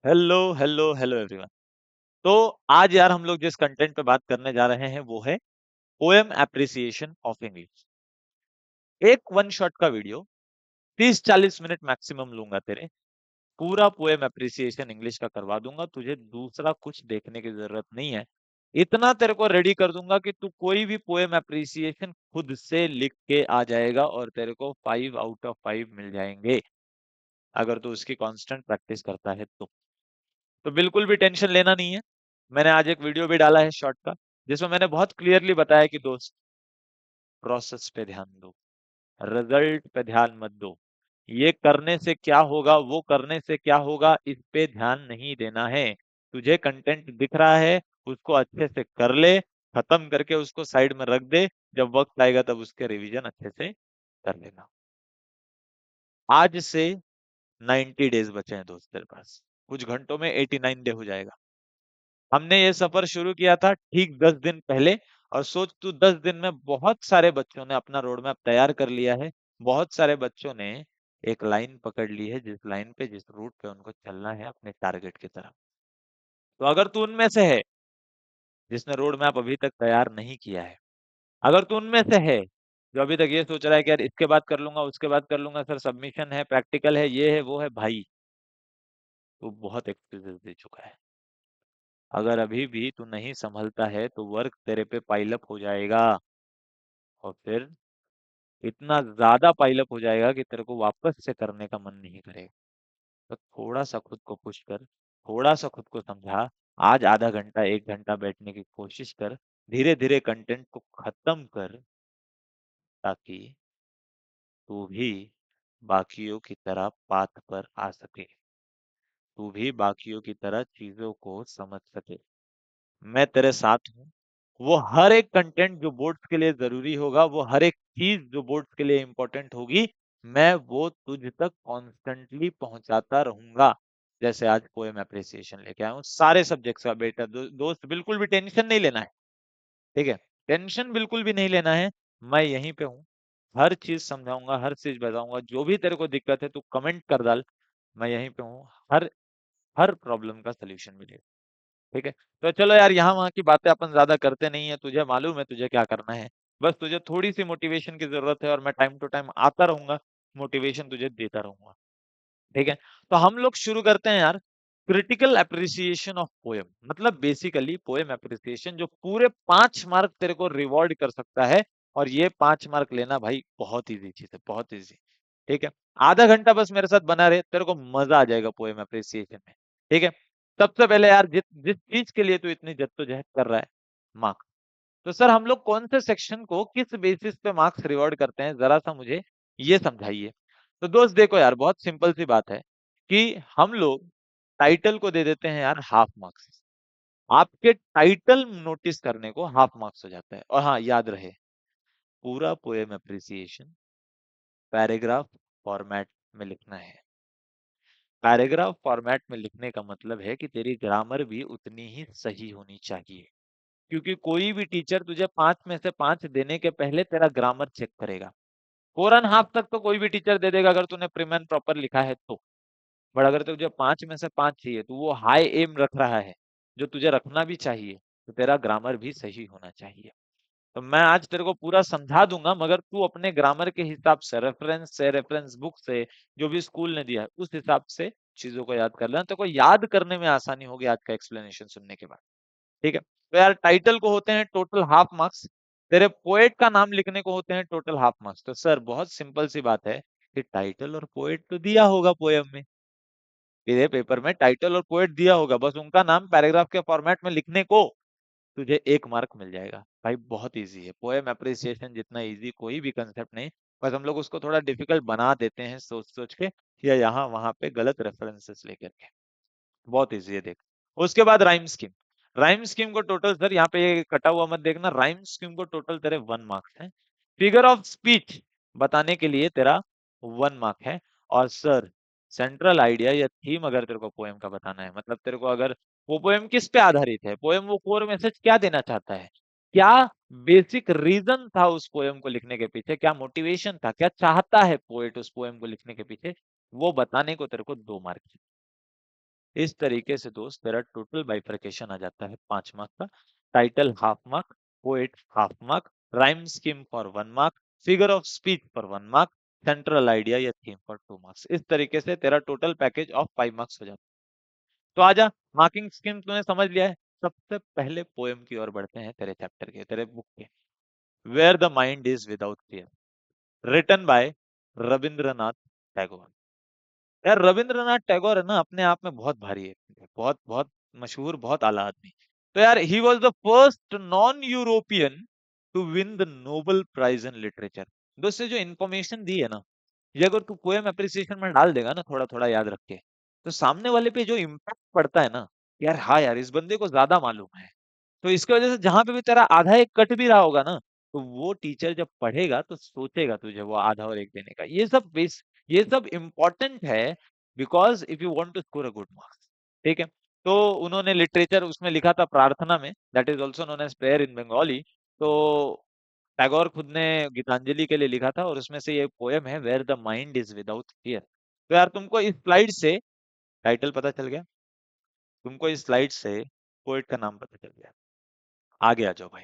Hello hello hello everyone. तो आज यार हम लोग जिस कंटेंट पे बात करने जा रहे हैं वो है पोएम एप्रिसिएशन ऑफ इंग्लिश। एक वन शॉट का वीडियो 30-40 मिनट मैक्सिमम लूंगा तेरे। पूरा पोएम एप्रिसिएशन इंग्लिश का करवा दूंगा, तुझे दूसरा कुछ देखने की जरूरत नहीं है। इतना तेरे को रेडी कर दूंगा कि तू कोई भी पोएम एप्रिसिएशन खुद से लिख के आ जाएगा और तेरे को 5 आउट ऑफ 5 मिल जाएंगे, अगर तू उसकी कांस्टेंट प्रैक्टिस करता है तो बिल्कुल भी टेंशन लेना नहीं है। मैंने आज एक वीडियो भी डाला है शॉर्ट का, जिसमें मैंने बहुत क्लियरली बताया कि दोस्त, प्रोसेस पे ध्यान दो, रिजल्ट पे ध्यान मत दो। ये करने से क्या होगा, वो करने से क्या होगा, इस पे ध्यान नहीं देना है। तुझे कंटेंट दिख रहा है, उसको अच्छे से कर ले, खत्म करके उसको साइड में रख दे। जब वक्त आएगा तब उसके रिवीजन अच्छे से कर लेना। आज से 90 डेज बचे हैं दोस्त तेरे पास। कुछ घंटों में 89 डे हो जाएगा। हमने ये सफर शुरू किया था ठीक 10 दिन पहले। और सोच तू, 10 दिन में बहुत सारे बच्चों ने अपना रोड मैप तैयार कर लिया है। बहुत सारे बच्चों ने एक लाइन पकड़ ली है, जिस लाइन पे, जिस रूट पे उनको चलना है अपने टारगेट की तरफ। तो अगर तू उनमें से है जिसने रोड मैप अभी तक तैयार नहीं किया है, अगर तू उनमें से है जो अभी तक ये सोच रहा है कि यार इसके बाद कर लूंगा, उसके बाद कर लूंगा, सर सबमिशन है, प्रैक्टिकल है, ये है वो है, भाई तू बहुत एक्सक्यूजेस दे चुका है। अगर अभी भी तू नहीं संभलता है तो वर्क तेरे पे पाइलअप हो जाएगा, और फिर इतना ज्यादा पाइलअप हो जाएगा कि तेरे को वापस से करने का मन नहीं करेगा। तो थोड़ा सा खुद को पुश कर, थोड़ा सा खुद को समझा। आज आधा घंटा 1 घंटा बैठने की कोशिश कर, धीरे धीरे कंटेंट को खत्म कर, ताकि तू भी बाकियों की तरह पाथ पर आ सके, तू भी बाकियों की तरह चीजों को समझ सके। मैं तेरे साथ हूँ। वो हर एक कंटेंट जो बोर्ड्स के लिए जरूरी होगा, वो हर एक चीज जो बोर्ड्स के लिए इंपॉर्टेंट होगी, मैं वो तुझ तक कॉन्स्टेंटली पहुंचाता रहूंगा। जैसे आज पोएम एप्रिसिएशन लेके आया हूँ सारे सब्जेक्ट्स का। बेटा दोस्त, बिल्कुल भी टेंशन नहीं लेना है, ठीक है? टेंशन बिल्कुल भी नहीं लेना है। मैं यहीं पे हूँ, हर चीज समझाऊंगा, हर चीज बताऊंगा। जो भी तेरे को दिक्कत है तू कमेंट कर डाल, मैं यहीं पे हूँ। हर हर प्रॉब्लम का सोल्यूशन मिलेगा, ठीक है? तो चलो यार, यहाँ वहाँ की बातें अपन ज्यादा करते नहीं है। तुझे मालूम है तुझे क्या करना है। बस तुझे थोड़ी सी मोटिवेशन की जरूरत है, और मैं टाइम टू टाइम आता रहूंगा, मोटिवेशन तुझे देता रहूंगा, ठीक है? तो हम लोग शुरू करते हैं यार। क्रिटिकल अप्रिसिएशन ऑफ पोएम, मतलब बेसिकली पोएम अप्रिसिएशन जो पूरे 5 मार्क तेरे को रिवॉर्ड कर सकता है। और ये 5 मार्क लेना भाई बहुत इजी चीज है, बहुत इजी, ठीक है? आधा घंटा बस मेरे साथ बना रहे, तेरे को मजा आ जाएगा पोएम अप्रिसिएशन में, ठीक है? सबसे पहले यार, जिस जिस चीज के लिए तू इतनी जद्दोजहद कर रहा है, मार्क्स। तो सर हम लोग कौन से सेक्शन को किस बेसिस पे मार्क्स रिवॉर्ड करते हैं, जरा सा मुझे ये समझाइए। तो दोस्त देखो यार, बहुत सिंपल सी बात है कि हम लोग टाइटल को दे देते हैं यार हाफ मार्क्स। आपके टाइटल नोटिस करने को हाफ मार्क्स हो जाता है। और हाँ, याद रहे, पूरा पोएम अप्रिसिएशन पैराग्राफ फॉर्मेट में लिखना है। पैराग्राफ फॉर्मेट में लिखने का मतलब है कि तेरी ग्रामर भी उतनी ही सही होनी चाहिए। क्योंकि कोई भी टीचर तुझे 5 में से 5 देने के पहले तेरा ग्रामर चेक करेगा। 4.5 तक तो कोई भी टीचर दे देगा, अगर तूने प्रिम एंड प्रॉपर लिखा है तो। बट अगर तुझे 5 में से 5 चाहिए, तो वो हाई एम रख रहा है, जो तुझे रखना भी चाहिए, तो तेरा ग्रामर भी सही होना चाहिए। तो मैं आज तेरे को पूरा समझा दूंगा, मगर तू अपने ग्रामर के हिसाब से, रेफरेंस बुक से, जो भी स्कूल ने दिया है उस हिसाब से चीजों को याद कर लेना। तेरे को याद करने में आसानी होगी आज का एक्सप्लेनेशन सुनने के बाद, ठीक है? तो यार, टाइटल को होते हैं टोटल हाफ मार्क्स, तेरे पोएट का नाम लिखने को होते हैं टोटल हाफ मार्क्स। तो सर बहुत सिंपल सी बात है कि टाइटल और पोएट तो दिया होगा पोएम में, तेरे पेपर में टाइटल और पोएट दिया होगा, बस उनका नाम पैराग्राफ के फॉर्मेट में लिखने को तुझे 1 मार्क मिल जाएगा। भाई बहुत इजी है, पोएम अप्रिसिएशन जितना इजी कोई भी कंसेप्ट नहीं। बस हम लोग उसको थोड़ा डिफिकल्ट बना देते हैं सोच सोच के, या यहाँ वहां पे गलत रेफरेंसेस लेकर के। बहुत इजी है, देख। उसके बाद राइम स्कीम। राइम स्कीम को टोटल, सर यहाँ पे ये कटा हुआ मत देखना, राइम स्कीम को टोटल तेरे 1 मार्क्स है। फिगर ऑफ स्पीच बताने के लिए तेरा 1 मार्क है। और सर, सेंट्रल आइडिया या थीम अगर तेरे को पोएम का बताना है, मतलब तेरे को अगर वो पोएम किस पे आधारित है, पोएम वो कोर मैसेज क्या देना चाहता है, क्या बेसिक रीजन था उस पोएम को लिखने के पीछे, क्या मोटिवेशन था, क्या चाहता है पोएट उस पोएम को लिखने के पीछे, वो बताने को तेरे को 2 मार्क। इस तरीके से दोस्त तेरा टोटल बाइफरकेशन आ जाता है 5 मार्क का। Title half mark, poet half mark, rhyme scheme for 1 mark, figure of speech for 1 mark, central idea या थीम फॉर 2 मार्क्स। इस तरीके से तेरा टोटल पैकेज ऑफ 5 मार्क्स हो जाता है। तो आजा, मार्किंग स्कीम तूने समझ लिया है। सबसे पहले पोएम की ओर बढ़ते हैं, तेरे चैप्टर के, तेरे बुक के। Where the mind is without fear, written by Rabindranath Tagore. यार रविंद्रनाथ टैगोर है ना, अपने आप में बहुत भारी है, बहुत बहुत मशहूर, बहुत आला आदमी। तो यार he was the first non European to win the Nobel prize in literature. दोस्तों जो इन्फॉर्मेशन दी है ना, ये अगर तू पोएम एप्रिसिएशन में डाल देगा ना, थोड़ा थोड़ा याद रख के, तो सामने वाले पे जो इम्पैक्ट पड़ता है ना, यार हाँ यार इस बंदे को ज्यादा मालूम है। तो इसकी वजह से जहां पे भी तेरा आधा एक कट भी रहा होगा ना, तो वो टीचर जब पढ़ेगा तो सोचेगा तुझे वो आधा और एक देने का। ये सब इम्पोर्टेंट है, because if you want to score a good marks. ठीक है। तो उन्होंने लिटरेचर उसमें लिखा था प्रार्थना में, that is also known as prayer in Bengali. तो टैगोर खुद ने गीतांजलि के लिए लिखा था, और उसमें से ये पोयम है, where the mind is without fear. तो यार तुमको इस स्लाइड से टाइटल पता चल गया, तुमको इस स्लाइड से पोएट का नाम पता चल गया। आगे आ जाओ भाई,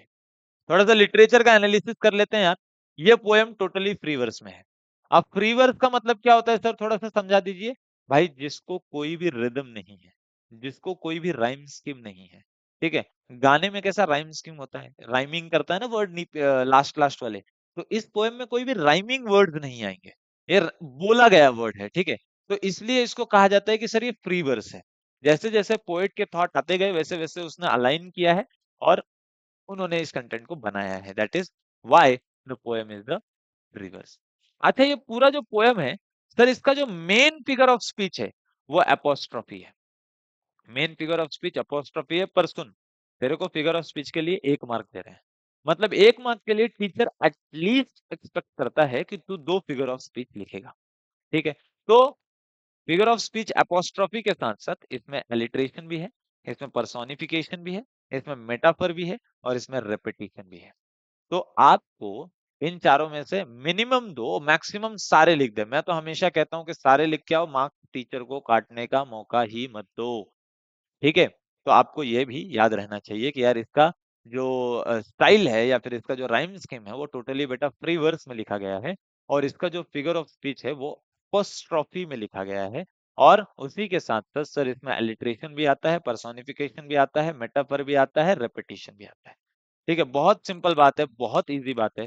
थोड़ा सा लिटरेचर का एनालिसिस कर लेते हैं यार। ये पोएम टोटली फ्री वर्स में है। अब फ्री वर्स का मतलब क्या होता है सर, थोड़ा सा समझा दीजिए। भाई जिसको कोई भी रिदम नहीं है, जिसको कोई भी राइम स्कीम नहीं है। ठीक है। गाने में कैसा राइम स्कीम होता है, राइमिंग करता है ना वर्ड, लास्ट लास्ट वाले। तो इस पोएम में कोई भी राइमिंग वर्ड नहीं आएंगे, ये बोला गया वर्ड है। ठीक है। तो इसलिए इसको कहा जाता है कि सर ये फ्री वर्स है। जैसे जैसे पोएट के थॉट आते गए, वैसे वैसे उसने अलाइन किया है, और उन्होंने इस कंटेंट को बनाया है। That is why the poem is the reverse. अच्छा ये पूरा जो पोएम है सर, इसका जो मेन फिगर ऑफ स्पीच है वो अपोस्ट्रोफी है। Main figure of speech apostrophe है। पर सुन, तेरे को फिगर ऑफ स्पीच के लिए 1 मार्क दे रहे हैं, मतलब 1 मार्क के लिए टीचर एटलीस्ट एक्सपेक्ट करता है कि तू 2 फिगर ऑफ स्पीच लिखेगा। ठीक है। तो फिगर ऑफ स्पीच अपोस्ट्रोफी के साथ साथ इसमें अलिटरेशन भी है, इसमें पर्सोनिफिकेशन भी है, इसमें मेटाफर भी है, और इसमें रेपिटेशन भी है। तो आपको इन चारों में से मिनिमम 2, मैक्सिमम सारे लिख दे। मैं तो हमेशा कहता हूं कि सारे लिख के आओ, मार्क्स टीचर को काटने का मौका ही मत दो। ठीक है। तो आपको ये भी याद रहना चाहिए कि यार इसका जो स्टाइल है या फिर इसका जो राइम स्कीम है वो टोटली बेटा फ्री वर्स में लिखा गया है, और इसका जो फिगर ऑफ स्पीच है वो अपोस्ट्रोफी में लिखा गया है। और उसी के साथ साथ सर इसमें अलिटरेशन भी आता है, पर्सोनिफिकेशन भी आता है, मेटाफर भी आता है, रेपिटेशन भी आता है। ठीक है। बहुत सिंपल बात है, बहुत इजी बात है,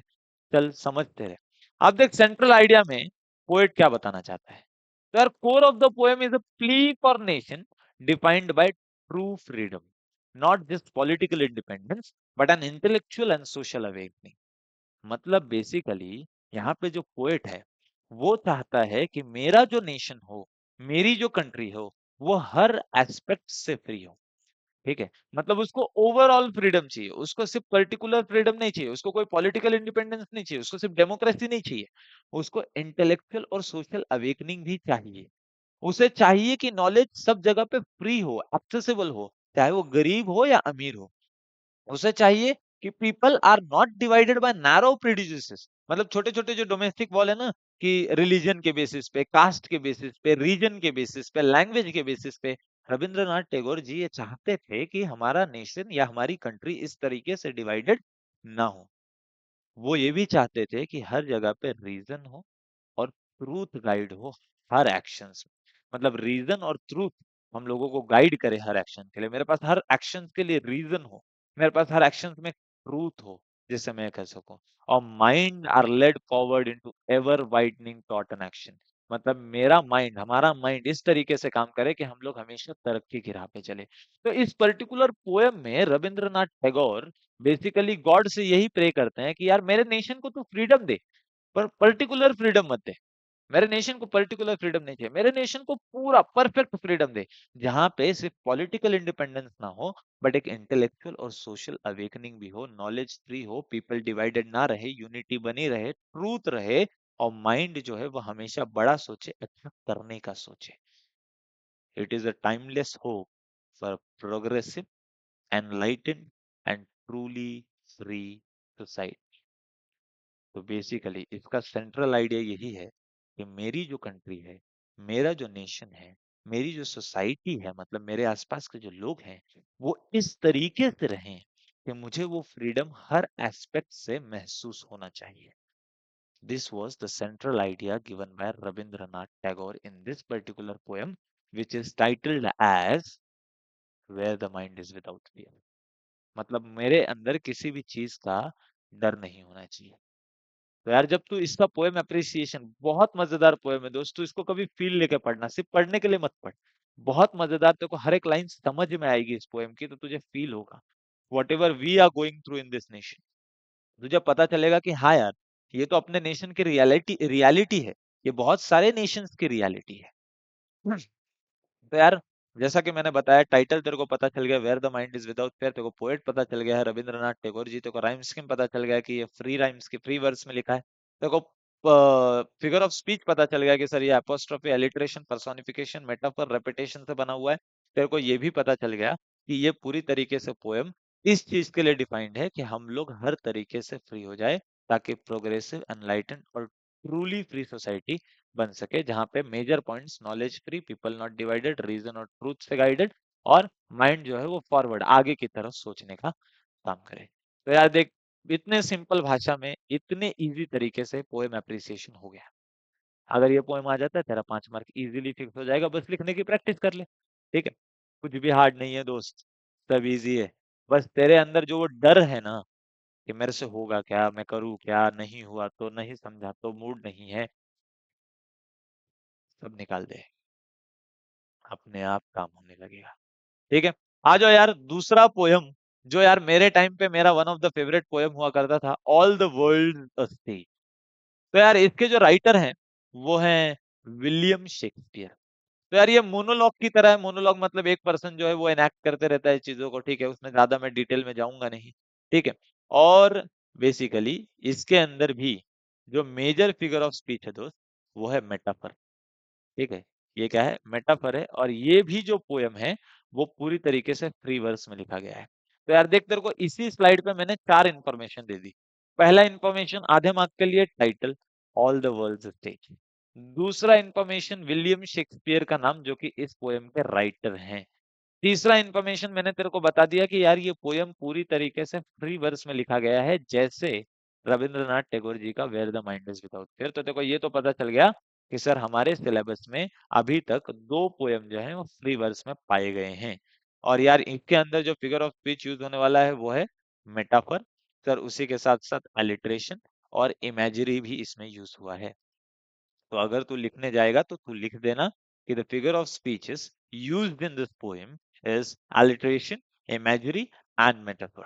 चल समझते रहे। अब देख सेंट्रल आइडिया में पोएट क्या बताना चाहता है। तो यार core of the poem is a plea for nation defined by true freedom, not just political independence but an intellectual and social awakening. मतलब बेसिकली यहाँ पे जो पोएट है वो चाहता है कि मेरा जो नेशन हो, मेरी जो कंट्री हो, वो हर एस्पेक्ट से फ्री हो। ठीक है। मतलब उसको ओवरऑल फ्रीडम चाहिए, उसको सिर्फ पर्टिकुलर फ्रीडम नहीं चाहिए, उसको कोई पॉलिटिकल इंडिपेंडेंस नहीं चाहिए, उसको सिर्फ डेमोक्रेसी नहीं चाहिए, उसको इंटेलेक्चुअल और सोशल अवेकनिंग भी चाहिए। उसे चाहिए कि नॉलेज सब जगह पे फ्री हो, एक्सेसिबल हो, चाहे वो गरीब हो या अमीर हो। उसे चाहिए कि people are not divided by narrow prejudices. मतलब छोटे छोटे जो डोमेस्टिक वॉल है ना, कि रिलीजन के बेसिस पे, कास्ट के बेसिस पे, रीजन के बेसिस पे, लैंग्वेज के बेसिस पे। रविंद्रनाथ टैगोर जी ये चाहते थे कि हमारा नेशन या हमारी कंट्री इस तरीके से डिवाइडेड ना हो। वो ये भी चाहते थे कि हर जगह पे रीजन हो और ट्रूथ गाइड हो हर एक्शंस में। मतलब रीजन और ट्रूथ हम लोगों को गाइड करे हर एक्शन के लिए। मेरे पास हर एक्शन के लिए रीजन हो, मेरे पास हर एक्शन में ट्रूथ हो, जिससे मैं कह सकूं। और mind are led forward into ever widening thought and action. मतलब मेरा माइंड, हमारा माइंड इस तरीके से काम करे कि हम लोग हमेशा तरक्की की राह पे चले। तो इस पर्टिकुलर पोएम में रविंद्रनाथ टैगोर बेसिकली गॉड से यही प्रे करते हैं कि यार मेरे नेशन को तू फ्रीडम दे, पर पर्टिकुलर फ्रीडम मत दे। मेरे नेशन को पर्टिकुलर फ्रीडम नहीं चाहिए, मेरे नेशन को पूरा परफेक्ट फ्रीडम दे, जहां पे सिर्फ पॉलिटिकल इंडिपेंडेंस ना हो, बट एक इंटेलेक्चुअल और सोशल अवेकनिंग भी हो, नॉलेज फ्री हो, पीपल डिवाइडेड ना रहे, यूनिटी बनी रहे, ट्रूथ रहे, और माइंड जो है वो हमेशा बड़ा सोचे, अच्छा करने का सोचे। It is a timeless hope for progressive, enlightened and truly free society. तो बेसिकली इसका सेंट्रल आइडिया यही है कि मेरी जो कंट्री है, मेरा जो नेशन है, मेरी जो सोसाइटी है, मतलब मेरे आसपास के जो लोग हैं, वो इस तरीके से रहें कि मुझे वो फ्रीडम हर एस्पेक्ट से महसूस होना चाहिए. This was the central idea given by Rabindranath Tagore in this particular poem, which is titled as Where the Mind is Without Fear. मतलब मेरे अंदर किसी भी चीज का डर नहीं होना चाहिए. तो यार जब तू इसका पोएम अप्रिसिएशन, बहुत मजेदार पोएम है दोस्तों, इसको कभी फील लेके पढ़ना, सिर्फ पढ़ने के लिए मत पढ़. बहुत मजेदार, तेरे को हर एक लाइन समझ में आएगी इस पोएम की, तो तुझे फील होगा whatever we are going through in this nation. तुझे पता चलेगा कि हाँ यार, ये तो अपने नेशन की रियलिटी रियलिटी है, ये बहुत सारे नेशंस की रियलिटी है. तो यार जैसा कि मैंने बताया, टाइटल तेरे को पता चल गया, where the mind is without fear. तेरे को पोएट पता चल गया है रविंद्रनाथ टैगोर जी. तेरे को राइम स्कीम पता चल गया कि ये फ्री राइम्स की फ्री वर्स में लिखा है. तेरे को फिगर ऑफ स्पीच पता चल गया कि सर ये apostrophe, alliteration, personification, metaphor, repetition से बना हुआ है. तेरे को ये भी पता चल गया कि ये पूरी तरीके से पोएम इस चीज के लिए डिफाइंड है कि हम लोग हर तरीके से फ्री हो जाए, ताकि प्रोग्रेसिव, एनलाइटन और ट्रूली फ्री सोसाइटी बन सके, जहां पे major points knowledge free, people not divided, reason और ट्रूथ से गाइडेड, और माइंड जो है वो फॉरवर्ड, आगे की तरफ सोचने का काम करे. तो यार देख, इतने सिंपल भाषा में इतने इजी तरीके से पोएम अप्रिसिएशन हो गया. अगर ये पोएम आ जाता है, तेरा 5 मार्क इजीली फिक्स हो जाएगा. बस लिखने की प्रैक्टिस कर ले, ठीक है. कुछ भी हार्ड नहीं है दोस्त, सब इजी है. बस तेरे अंदर जो वो डर है ना, कि मेरे से होगा क्या, मैं करूँ क्या, नहीं हुआ तो, नहीं समझा तो, मूड नहीं है, सब निकाल दे, अपने आप काम होने लगेगा. ठीक है. आ जाओ यार, दूसरा पोयम, जो यार मेरे टाइम पे मेरा one of the favourite poem हुआ करता था, all the world a stage. तो यार इसके जो राइटर हैं वो हैं विलियम शेक्सपियर. तो यार ये मोनोलॉग की तरह है. मोनोलॉग मतलब एक पर्सन जो है वो एनैक्ट करते रहता है चीजों को, ठीक है. उसमें ज्यादा मैं डिटेल में जाऊंगा नहीं, ठीक है. और बेसिकली इसके अंदर भी जो मेजर फिगर ऑफ स्पीच है दोस्त, वो है मेटाफर. ठीक है. ये क्या है, मेटाफर है. और ये भी जो पोयम है वो पूरी तरीके से फ्री वर्स में लिखा गया है. तो यार देख, तेरे को इसी स्लाइड पे मैंने 4 इंफॉर्मेशन दे दी. पहला इंफॉर्मेशन आधे मार्क के लिए, title all the world's stage. दूसरा इंफॉर्मेशन विलियम शेक्सपियर का नाम, जो कि इस पोयम के राइटर हैं. तीसरा इंफॉर्मेशन मैंने तेरे को बता दिया कि यार ये पोयम पूरी तरीके से फ्री वर्स में लिखा गया है, जैसे रविंद्रनाथ टैगोर जी का where the mind is without fear. तो देखो ये तो पता चल गया कि सर हमारे सिलेबस में अभी तक 2 पोयम जो है वो फ्री वर्स में पाए गए हैं. और यार इनके अंदर जो फिगर ऑफ स्पीच यूज होने वाला है वो है मेटाफर. सर उसी के साथ साथ अलिटरेशन और इमेजरी भी इसमें यूज हुआ है. तो अगर तू लिखने जाएगा तो तू लिख देना कि the figure of speeches used in this poem is alliteration, imagery and metaphor.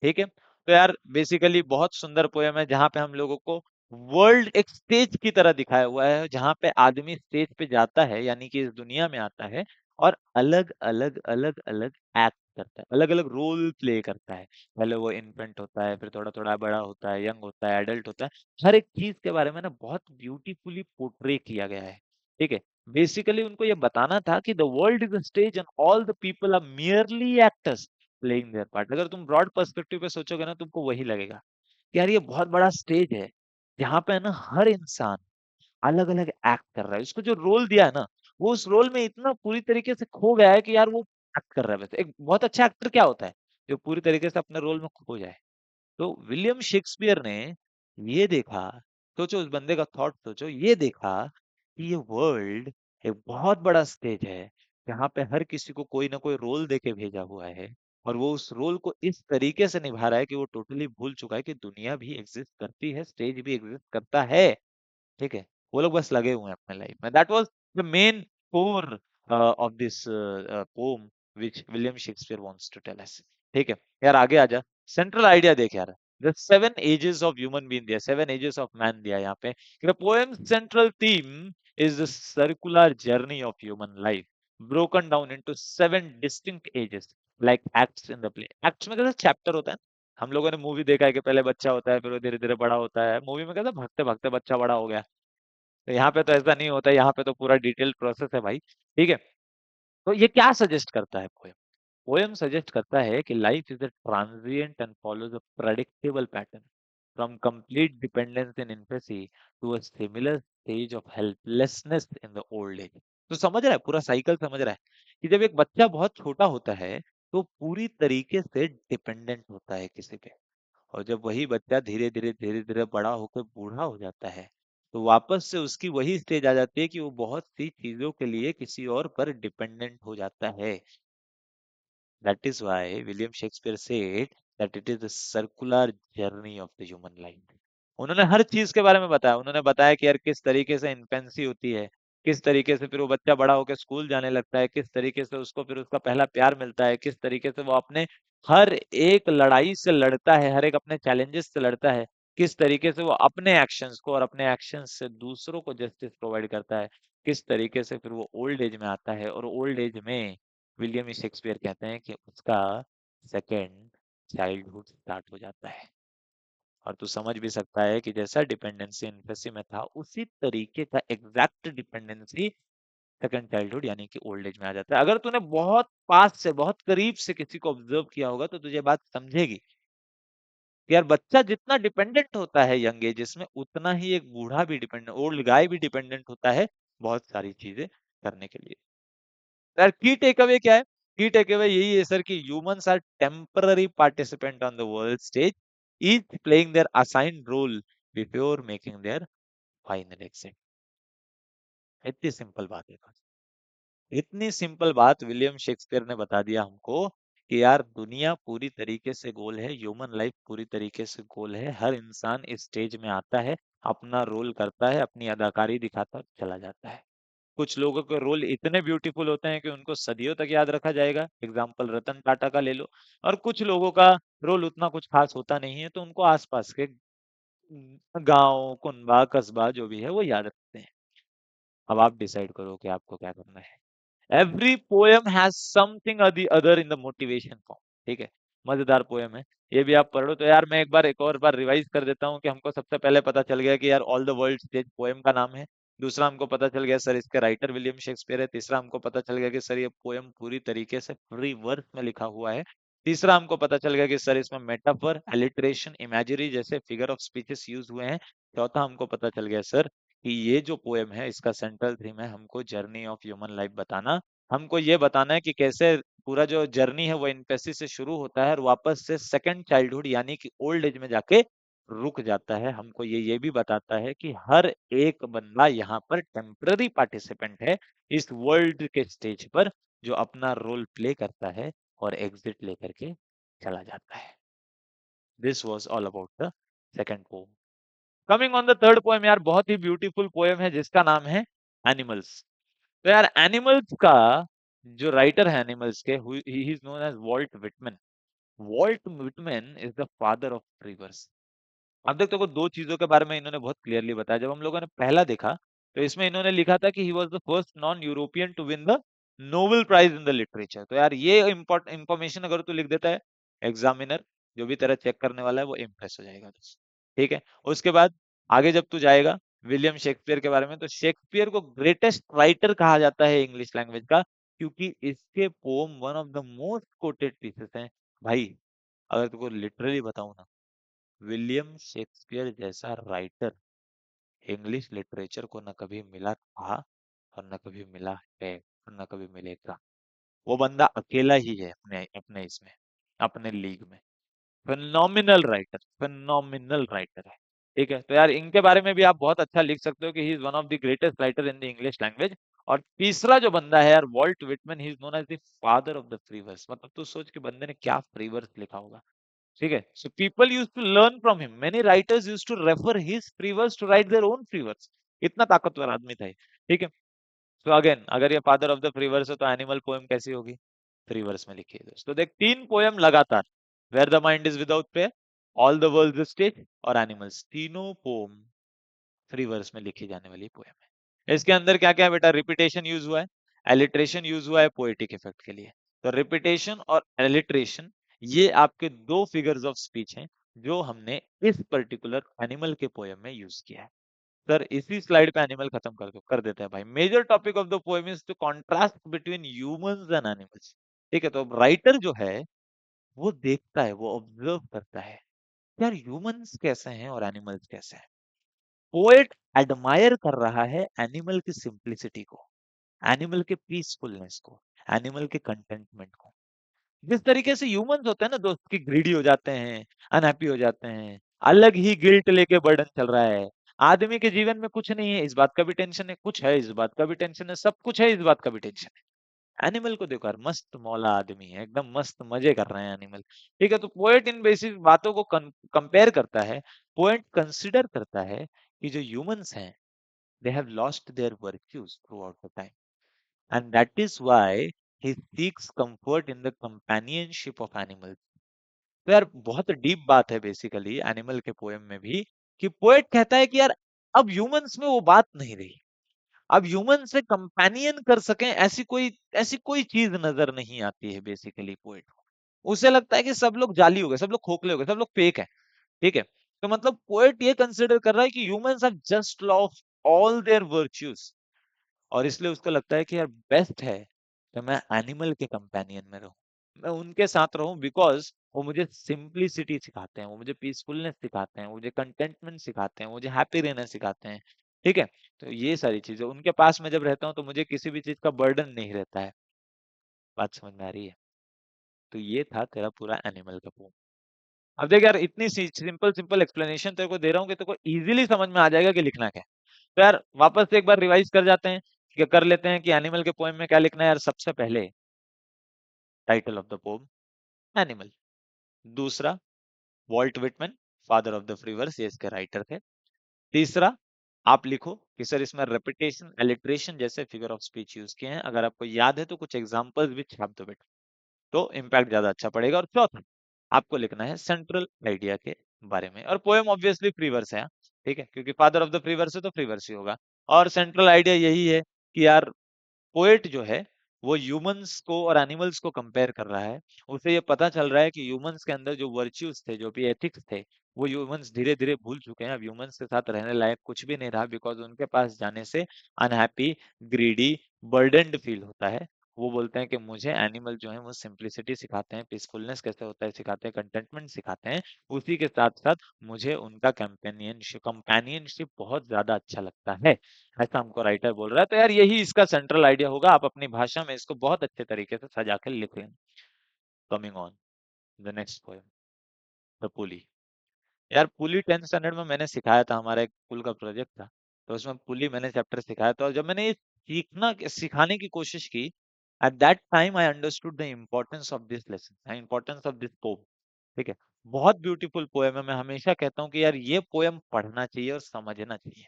ठीक है. तो यार बेसिकली बहुत सुंदर पोएम है, जहां पे हम लोगों को वर्ल्ड एक स्टेज की तरह दिखाया हुआ है, जहां पे आदमी स्टेज पे जाता है, यानी कि इस दुनिया में आता है, और अलग अलग अलग अलग एक्ट करता है, अलग अलग रोल प्ले करता है. पहले वो इन्फेंट होता है, फिर थोड़ा थोड़ा बड़ा होता है, यंग होता है, एडल्ट होता है. हर एक चीज के बारे में ना बहुत ब्यूटीफुली पोर्ट्रे किया गया है. ठीक है. बेसिकली उनको ये बताना था कि the world is a stage and all the people are merely actors playing their part. अगर तुम ब्रॉड पर्सपेक्टिव पे सोचोगे ना, तुमको वही लगेगा कि यार ये बहुत बड़ा स्टेज है, जहाँ पे है ना हर इंसान अलग अलग एक्ट कर रहा है. उसको जो रोल दिया है ना, वो उस रोल में इतना पूरी तरीके से खो गया है कि यार वो एक्ट कर रहा है. वैसे एक बहुत अच्छा एक्टर क्या होता है, जो पूरी तरीके से अपने रोल में खो जाए. तो विलियम शेक्सपियर ने ये देखा, सोचो उस बंदे का थॉट सोचो, ये देखा कि ये वर्ल्ड एक बहुत बड़ा स्टेज है, जहाँ पे हर किसी को कोई ना कोई रोल देके भेजा हुआ है, और वो उस रोल को इस तरीके से निभा रहा है कि वो टोटली भूल चुका है कि दुनिया भी एग्जिस्ट करती है, स्टेज भी एग्जिस्ट करता है. ठीक है. वो लोग बस लगे हुए हैं अपने लाइफ में. That was the main core of this poem which William Shakespeare wants to tell us. ठीक है. यार आगे आ जा. सेंट्रल आइडिया देख यार, the 7 ages of human being दिया, 7 एजेस ऑफ मैन दिया यहाँ पे. The poem central theme is the circular journey of human life, broken down into 7 distinct ages, like acts in the play. acts में कैसा chapter होता है. हम लोगों ने मूवी देखा है कि पहले बच्चा होता है, फिर वो धीरे धीरे बड़ा होता है. मूवी में कहता है भागते भागते बच्चा बड़ा हो गया. तो यहाँ पे तो ऐसा नहीं होता है, यहाँ पे तो पूरा डिटेल प्रोसेस है भाई. ठीक है. तो ये क्या सजेस्ट करता है पोएम? पोएम सजेस्ट करता है कि life is a transient and follows a predictable pattern, from complete dependence in infancy to a similar stage of helplessness in the old age. तो समझ रहा है, पूरा साइकिल समझ रहा है कि जब एक बच्चा बहुत छोटा होता है तो पूरी तरीके से डिपेंडेंट होता है किसी पे, और जब वही बच्चा धीरे धीरे बड़ा होकर बूढ़ा हो जाता है तो वापस से उसकी वही स्टेज आ जाती है कि वो बहुत सी चीजों के लिए किसी और पर डिपेंडेंट हो जाता है। That is why William Shakespeare said that it is the circular journey of the human life. उन्होंने हर चीज के बारे में बताया, उन्होंने बताया कि यार किस तरीके से इन्फेंसी होती है, किस तरीके से फिर वो बच्चा बड़ा होकर स्कूल जाने लगता है, किस तरीके से उसको फिर उसका पहला प्यार मिलता है, किस तरीके से वो अपने हर एक लड़ाई से लड़ता है, हर एक अपने चैलेंजेस से लड़ता है, किस तरीके से वो अपने एक्शंस को और अपने एक्शंस से दूसरों को जस्टिस प्रोवाइड करता है, किस तरीके से फिर वो ओल्ड एज में आता है और ओल्ड एज में विलियम शेक्सपियर कहते हैं कि उसका सेकेंड चाइल्डहुड स्टार्ट हो जाता है। और तू समझ भी सकता है कि जैसा डिपेंडेंसी इन्फेसी में था उसी तरीके का एग्जैक्ट डिपेंडेंसी सेकंड चाइल्डहुड यानी कि ओल्ड एज में आ जाता है। अगर तूने बहुत पास से बहुत करीब से किसी को ऑब्जर्व किया होगा तो तुझे बात समझेगी कि यार बच्चा जितना डिपेंडेंट होता है यंग एजेस में उतना ही एक बूढ़ा भी डिपेंडेंट, ओल्ड गाय भी डिपेंडेंट होता है बहुत सारी चीजें करने के लिए। यार की टेक अवे क्या है? की टेक अवे यही है सर कि humans are temporary participant on the world stage, each playing their assigned role before making their final exit. इतनी सिंपल बात है बस। इतनी सिंपल बात विलियम शेक्सपियर ने बता दिया हमको कि यार दुनिया पूरी तरीके से गोल है, ह्यूमन लाइफ पूरी तरीके से गोल है, हर इंसान इस स्टेज में आता है, अपना रोल करता है, अपनी अदाकारी दिखाता चला जाता है। कुछ लोगों के रोल इतने ब्यूटीफुल होते हैं कि उनको सदियों तक याद रखा जाएगा, एग्जाम्पल रतन टाटा का ले लो। और कुछ लोगों का रोल उतना कुछ खास होता नहीं है तो उनको आसपास के गांव कुनबा कस्बा जो भी है वो याद रखते हैं। अब आप डिसाइड करो कि आपको क्या करना है। Every poem has something other in the motivation form. ठीक है, मजेदार पोएम है, ये भी आप पढ़ो। तो यार मैं एक बार एक और बार रिवाइज कर देता हूँ कि हमको सबसे पहले पता चल गया कि यार all the world stage poem का नाम है। दूसरा हमको पता चल गया सर इसके राइटर विलियम शेक्सपियर है। तीसरा हमको पता चल गया कि सर ये पोएम पूरी तरीके से फ्री वर्स में लिखा हुआ है। तीसरा हमको पता चल गया कि सर इसमें मेटाफर एलिट्रेशन इमेजरी जैसे फिगर ऑफ स्पीचेस यूज हुए हैं। चौथा हमको पता चल गया सर कि ये जो पोएम है इसका सेंट्रल थीम है हमको जर्नी ऑफ ह्यूमन लाइफ बताना। हमको ये बताना है कि कैसे पूरा जो जर्नी है वो इन्फेसी से शुरू होता है और वापस से सेकंड चाइल्डहुड यानी कि ओल्ड एज में जाके रुक जाता है। हमको ये भी बताता है कि हर एक बंदा यहाँ पर टेम्पररी पार्टिसिपेंट है इस वर्ल्ड के स्टेज पर, जो अपना रोल प्ले करता है और एग्जिट लेकर के चला जाता है। This was all about the second poem. Coming on the third poem, यार बहुत ही ब्यूटीफुल पोएम है जिसका नाम है एनिमल्स। तो यार एनिमल्स का जो राइटर है एनिमल्स के, he is known as Walt Whitman. Walt Whitman is the father of rivers. अब देख देखो दो चीजों के बारे में इन्होंने बहुत क्लियरली बताया। जब हम लोगों ने पहला देखा तो इसमें इन्होंने लिखा था कि he was the first non European to win the Nobel prize in the literature. तो यार ये इंफॉर्मेशन अगर तू लिख देता है, एग्जामिनर जो भी तेरा चेक करने वाला है वो इम्प्रेस हो जाएगा दोस्त। ठीक है, उसके बाद आगे जब तू जाएगा विलियम शेक्सपियर के बारे में, तो शेक्सपियर को ग्रेटेस्ट राइटर कहा जाता है इंग्लिश लैंग्वेज का, क्योंकि इसके poem one of the most quoted pieces हैं। भाई अगर तुमको लिटरली बताऊं ना, विलियम शेक्सपियर जैसा राइटर इंग्लिश लिटरेचर को न कभी मिला था और न कभी मिला है और न कभी मिलेगा। वो बंदा अकेला ही है अपने अपने इसमें, अपने लीग में। फिनोमिनल राइटर है। ठीक है, तो यार इनके बारे में भी आप बहुत अच्छा लिख सकते हो कि he is one of the greatest writer in the English language. और तीसरा जो बंदा है यार Walt Whitman, he is known as the father of the free verse. मतलब तू सोच के बंदे ने क्या फ्री वर्स लिखा होगा। ठीक है, so people use to learn from him, many writers use to refer his free verse to write their own free verse. इतना ताकतवर आदमी था ये। ठीक है, तो अगेन अगर ये father of the free verse है तो एनिमल पोएम कैसी होगी? फ्री वर्स में लिखी है दोस्तों। देख तीन पोएम लगातार, where the mind is without pay, all the world stage और एनिमल्स, तीनों पोम फ्री वर्स में लिखी जाने वाली पोएम है। इसके अंदर क्या क्या है बेटा? रिपीटेशन यूज हुआ है, एलिट्रेशन यूज हुआ है पोएटिक इफेक्ट के लिए। तो रिपीटेशन और एलिट्रेशन ये आपके दो फिगर्स ऑफ स्पीच हैं जो हमने इस पर्टिकुलर एनिमल के पोएम में यूज किया है। सर इसी स्लाइड पे एनिमल खत्म कर दो, कर देते हैं भाई। Major topic of the poem is to contrast between humans and animals. ठीक है, तो राइटर जो है वो देखता है, वो ऑब्जर्व करता है यार ह्यूमंस कैसे हैं और एनिमल्स कैसे हैं। पोएट एडमायर कर रहा है एनिमल की सिंप्लिसिटी को, एनिमल के पीसफुलनेस को, एनिमल के कंटेंटमेंट को। जिस तरीके से ह्यूमंस होते हैं ना दोस्त, की ग्रीडी हो जाते हैं, अनहैप्पी हो जाते हैं, अलग ही गिल्ट लेके बर्डन चल रहा है। आदमी के जीवन में कुछ नहीं है इस बात का भी टेंशन है, कुछ है इस बात का भी टेंशन है, सब कुछ है इस बात का भी टेंशन है। एनिमल को देखो यार, मस्त मौला आदमी है, एकदम मस्त मजे कर रहे हैं एनिमल। ठीक है, तो पोएट इन बेसिक बातों को कंपेयर करता है। पोएट कंसिडर करता है कि जो ह्यूमंस हैं, they have lost their virtues throughout the time, and that is why he seeks comfort in the companionship of animals. तो यार बहुत डीप बात है बेसिकली एनिमल के पोएम में भी, कि पोएट कहता है कि यार अब ह्यूमंस में वो बात नहीं रही, अब ह्यूमन से कंपेनियन कर सकें ऐसी कोई चीज नजर नहीं आती है बेसिकली पोएट को। उसे लगता है कि सब लोग जाली हो गए, सब लोग खोखले हो गए, सब लोग फेक है। ठीक है, तो मतलब पोएट ये कंसिडर कर रहा है कि humans have just lost all their virtues, और इसलिए उसको लगता है कि यार बेस्ट है कि मैं एनिमल के कंपेनियन में रहूं, मैं उनके साथ रहूं, बिकॉज वो मुझे सिंप्लिसिटी सिखाते हैं, वो मुझे पीसफुलनेस सिखाते हैं, वो मुझे कंटेंटमेंट सिखाते हैं, वो मुझे हैप्पी रहना सिखाते हैं। ठीक है, तो ये सारी चीजें उनके पास में जब रहता हूँ तो मुझे किसी भी चीज का बर्डन नहीं रहता है। बात समझ में आ रही है? तो ये था तेरा पूरा एनिमल का पोम। अब देख यार, इतनी सिंपल सिंपल एक्सप्लेनेशन तेरे को दे रहा हूँ कि तेरे को इजीली समझ में आ जाएगा कि लिखना क्या है। तो यार वापस से एक बार रिवाइज कर जाते हैं, कि कर लेते हैं कि एनिमल के पोएम में क्या लिखना है यार। सबसे पहले title of the poem, animal. दूसरा, Walt Whitman, father of the free verse, ये इसके राइटर थे। तीसरा, आप लिखो कि सर इसमें रेपिटेशन, एलिट्रेशन जैसे फिगर ऑफ स्पीच यूज किए हैं, अगर आपको याद है तो कुछ एग्जांपल्स भी छाप दो बेटा, तो इम्पैक्ट ज्यादा अच्छा पड़ेगा। और चौथा, आपको लिखना है सेंट्रल आइडिया के बारे में, और पोएम ऑब्वियसली फ्री वर्स है हाँ, ठीक है, क्योंकि father of the free verse है तो फ्री वर्स ही होगा। और सेंट्रल आइडिया यही है कि यार पोएट जो है वो ह्यूमंस को और एनिमल्स को कंपेयर कर रहा है। उसे ये पता चल रहा है कि ह्यूमंस के अंदर जो वर्च्यूज थे, जो भी एथिक्स थे, वो ह्यूमंस धीरे धीरे भूल चुके हैं। अब ह्यूमंस के साथ रहने लायक कुछ भी नहीं रहा, बिकॉज उनके पास जाने से अनहैप्पी, ग्रीडी, बर्डन्ड फील होता है। वो बोलते हैं कि मुझे एनिमल जो है वो सिंप्लिसिटी सिखाते हैं, पीसफुलनेस कैसे होता है सिखाते हैं, कंटेंटमेंट सिखाते हैं। उसी के साथ साथ मुझे उनका कंपेनियनशिप बहुत ज्यादा अच्छा लगता है। ऐसा हमको राइटर बोल रहा है। तो यार यही इसका सेंट्रल आइडिया होगा, आप अपनी भाषा में इसको बहुत अच्छे तरीके से सजा के लिख लें। Coming on the next poem, the पुली। यार पुली 10th स्टैंडर्ड में मैंने सिखाया था, हमारा एक पुल का प्रोजेक्ट था, तो उसमें पुली मैंने चैप्टर सिखाया था। और जब मैंने ये सिखाने की कोशिश की, at that time I understood the importance of this lesson, importance of this pome. ठीक है, बहुत ब्यूटीफुल पोएम है। मैं हमेशा कहता हूँ कि यार ये पोएम पढ़ना चाहिए और समझना चाहिए।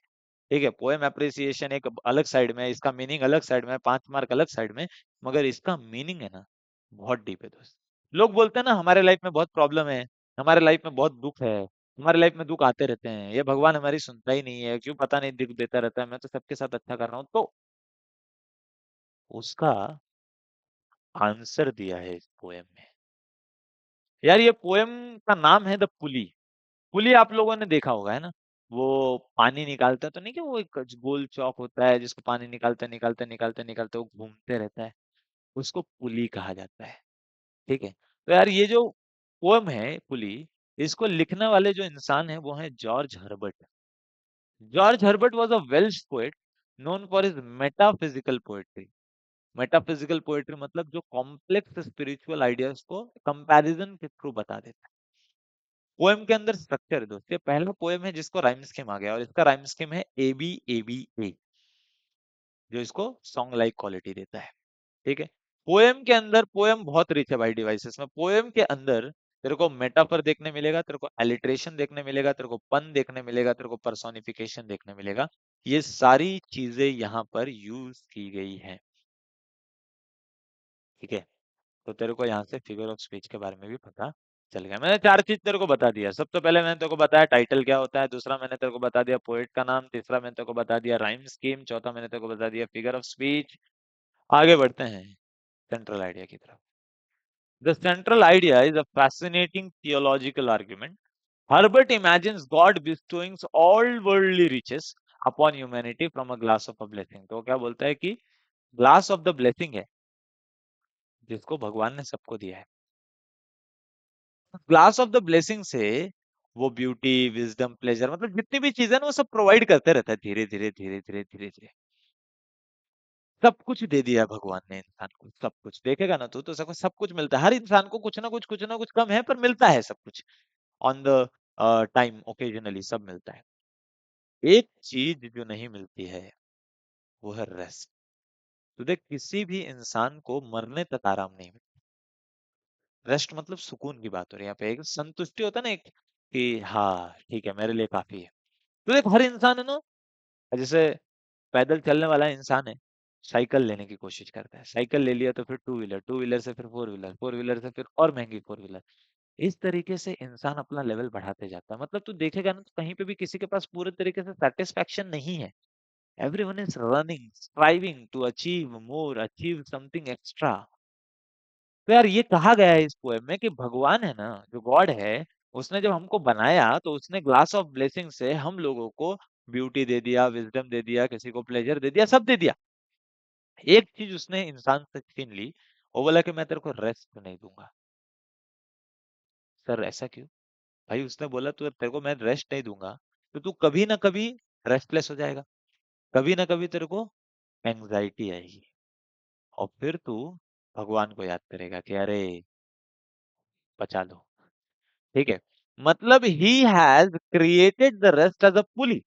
ठीक है, पोएम अप्रिसिएशन एक अलग साइड में है, इसका मीनिंग अलग साइड में है, 5 मार्क अलग साइड में, मगर इसका मीनिंग है ना, बहुत डीप है दोस्त। लोग बोलते हैं ना हमारे लाइफ में बहुत प्रॉब्लम है, हमारे लाइफ में बहुत दुख है, हमारे लाइफ में दुख आते रहते हैं, ये भगवान हमारी सुनता ही नहीं है, क्यों पता नहीं दुख देता रहता है, मैं तो सबके साथ अच्छा कर रहा हूँ। तो उसका आंसर दिया है इस पोएम में। यार ये पोएम का नाम है द पुली। पुली आप लोगों ने देखा होगा है ना, वो पानी निकालता है, तो नहीं कि वो एक गोल चौक होता है जिसको पानी निकालते निकालते निकालते निकालते वो घूमते रहता है, उसको पुली कहा जाता है। ठीक है, तो यार ये जो पोएम है पुली, इसको लिखने वाले जो इंसान है वो है George Herbert. George Herbert was a Welsh poet known for his metaphysical poetry. Metaphysical poetry मतलब जो कॉम्प्लेक्स स्पिरिचुअल आइडियाज को कंपैरिजन के थ्रू बता देता है। पोएम के अंदर स्ट्रक्चर है दोस्त, ये पहला पोएम है जिसको राइम स्कीम आ गया, और इसका राइम स्कीम है ए बी ए बी ए, जो इसको सॉन्ग लाइक क्वालिटी देता है। ठीक है, पोएम के अंदर, पोएम बहुत रिच है भाई डिवाइसेस में। पोएम के अंदर तेरे को मेटाफर देखने मिलेगा, तेरे को एलिट्रेशन देखने मिलेगा, तेरे को पन देखने मिलेगा, तेरे को पर्सोनिफिकेशन देखने मिलेगा। ये सारी चीजें यहाँ पर यूज की गई हैं। ठीक है, तो तेरे को यहाँ से फिगर ऑफ स्पीच के बारे में भी पता चल गया। मैंने 4 चीज तेरे को बता दिया। सबसे पहले मैंने तेरे को बताया टाइटल क्या होता है, दूसरा मैंने तेरे को बता दिया पोएट का नाम, तीसरा मैंने तेरे को बता दिया राइम स्कीम, चौथा मैंने तेरे को बता दिया फिगर ऑफ स्पीच। आगे बढ़ते हैं सेंट्रल आइडिया की तरफ। The central idea is a fascinating theological argument. Herbert imagines God bestowing all worldly riches upon humanity from a glass of a blessing। तो क्या बोलता है कि ग्लास ऑफ द ब्लेसिंग है जिसको भगवान ने सबको दिया है। ग्लास ऑफ द ब्लेसिंग से वो ब्यूटी, विजडम, प्लेजर, मतलब जितनी भी चीजें ना वो सब प्रोवाइड करते रहता है, धीरे धीरे धीरे धीरे धीरे धीरे। सब कुछ दे दिया है भगवान ने इंसान को, सब कुछ देखेगा ना तो सब सब कुछ मिलता है हर इंसान को, कुछ ना कुछ कम है पर मिलता है सब कुछ। ऑन द टाइम ओकेजनली सब मिलता है। एक चीज जो नहीं मिलती है वो है रेस्ट। तो देख किसी भी इंसान को मरने तक आराम नहीं मिलता। रेस्ट मतलब सुकून की बात हो रही है यहाँ पे, एक संतुष्टि होता है ना एक, कि हाँ ठीक है मेरे लिए काफी है। तो देख हर इंसान है ना, जैसे पैदल चलने वाला इंसान है, साइकिल लेने की कोशिश करता है, साइकिल ले लिया तो फिर टू व्हीलर, टू व्हीलर से फिर फोर व्हीलर, फोर व्हीलर से फिर और महंगी फोर व्हीलर। इस तरीके से इंसान अपना लेवल बढ़ाते जाता है। मतलब तू देखेगा ना तो कहीं पे भी किसी के पास पूरे तरीके से सेटिस्फेक्शन नहीं है। Everyone is running striving to achieve more, achieve something extra. तो यार ये कहा गया है इस पोएम में कि भगवान है ना, जो गॉड है, उसने जब हमको बनाया तो उसने ग्लास ऑफ ब्लेसिंग से हम लोगों को ब्यूटी दे दिया, विजडम दे दिया, किसी को प्लेजर दे दिया, सब दे दिया। एक चीज उसने इंसान से छीन ली, वो बोला कि मैं तेरे को रेस्ट नहीं दूंगा। सर ऐसा क्यों? भाई उसने बोला तू, तेरे को मैं रेस्ट नहीं दूंगा तो तू कभी ना कभी रेस्टलेस हो जाएगा, कभी ना कभी तेरे को एंग्जाइटी आएगी, और फिर तू भगवान को याद करेगा कि अरे बचा लो। ठीक है, मतलब he has created the rest as a pulley,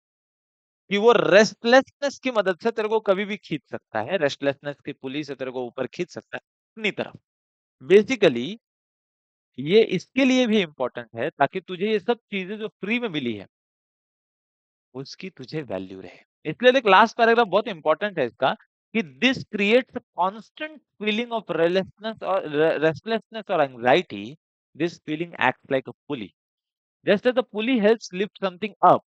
कि वो रेस्टलेसनेस की मदद से तेरे को कभी भी खींच सकता है, रेस्टलेसनेस की पुली से तेरे को ऊपर खींच सकता है अपनी तरफ। बेसिकली ये इसके लिए भी इंपॉर्टेंट है ताकि तुझे ये सब चीजें जो फ्री में मिली है उसकी तुझे वैल्यू रहे। इसलिए देख लास्ट पैराग्राफ बहुत इंपॉर्टेंट है इसका, कि this creates constant feeling of restlessness और anxiety. This feeling acts like a pulley, just as the pulley helps lift something up,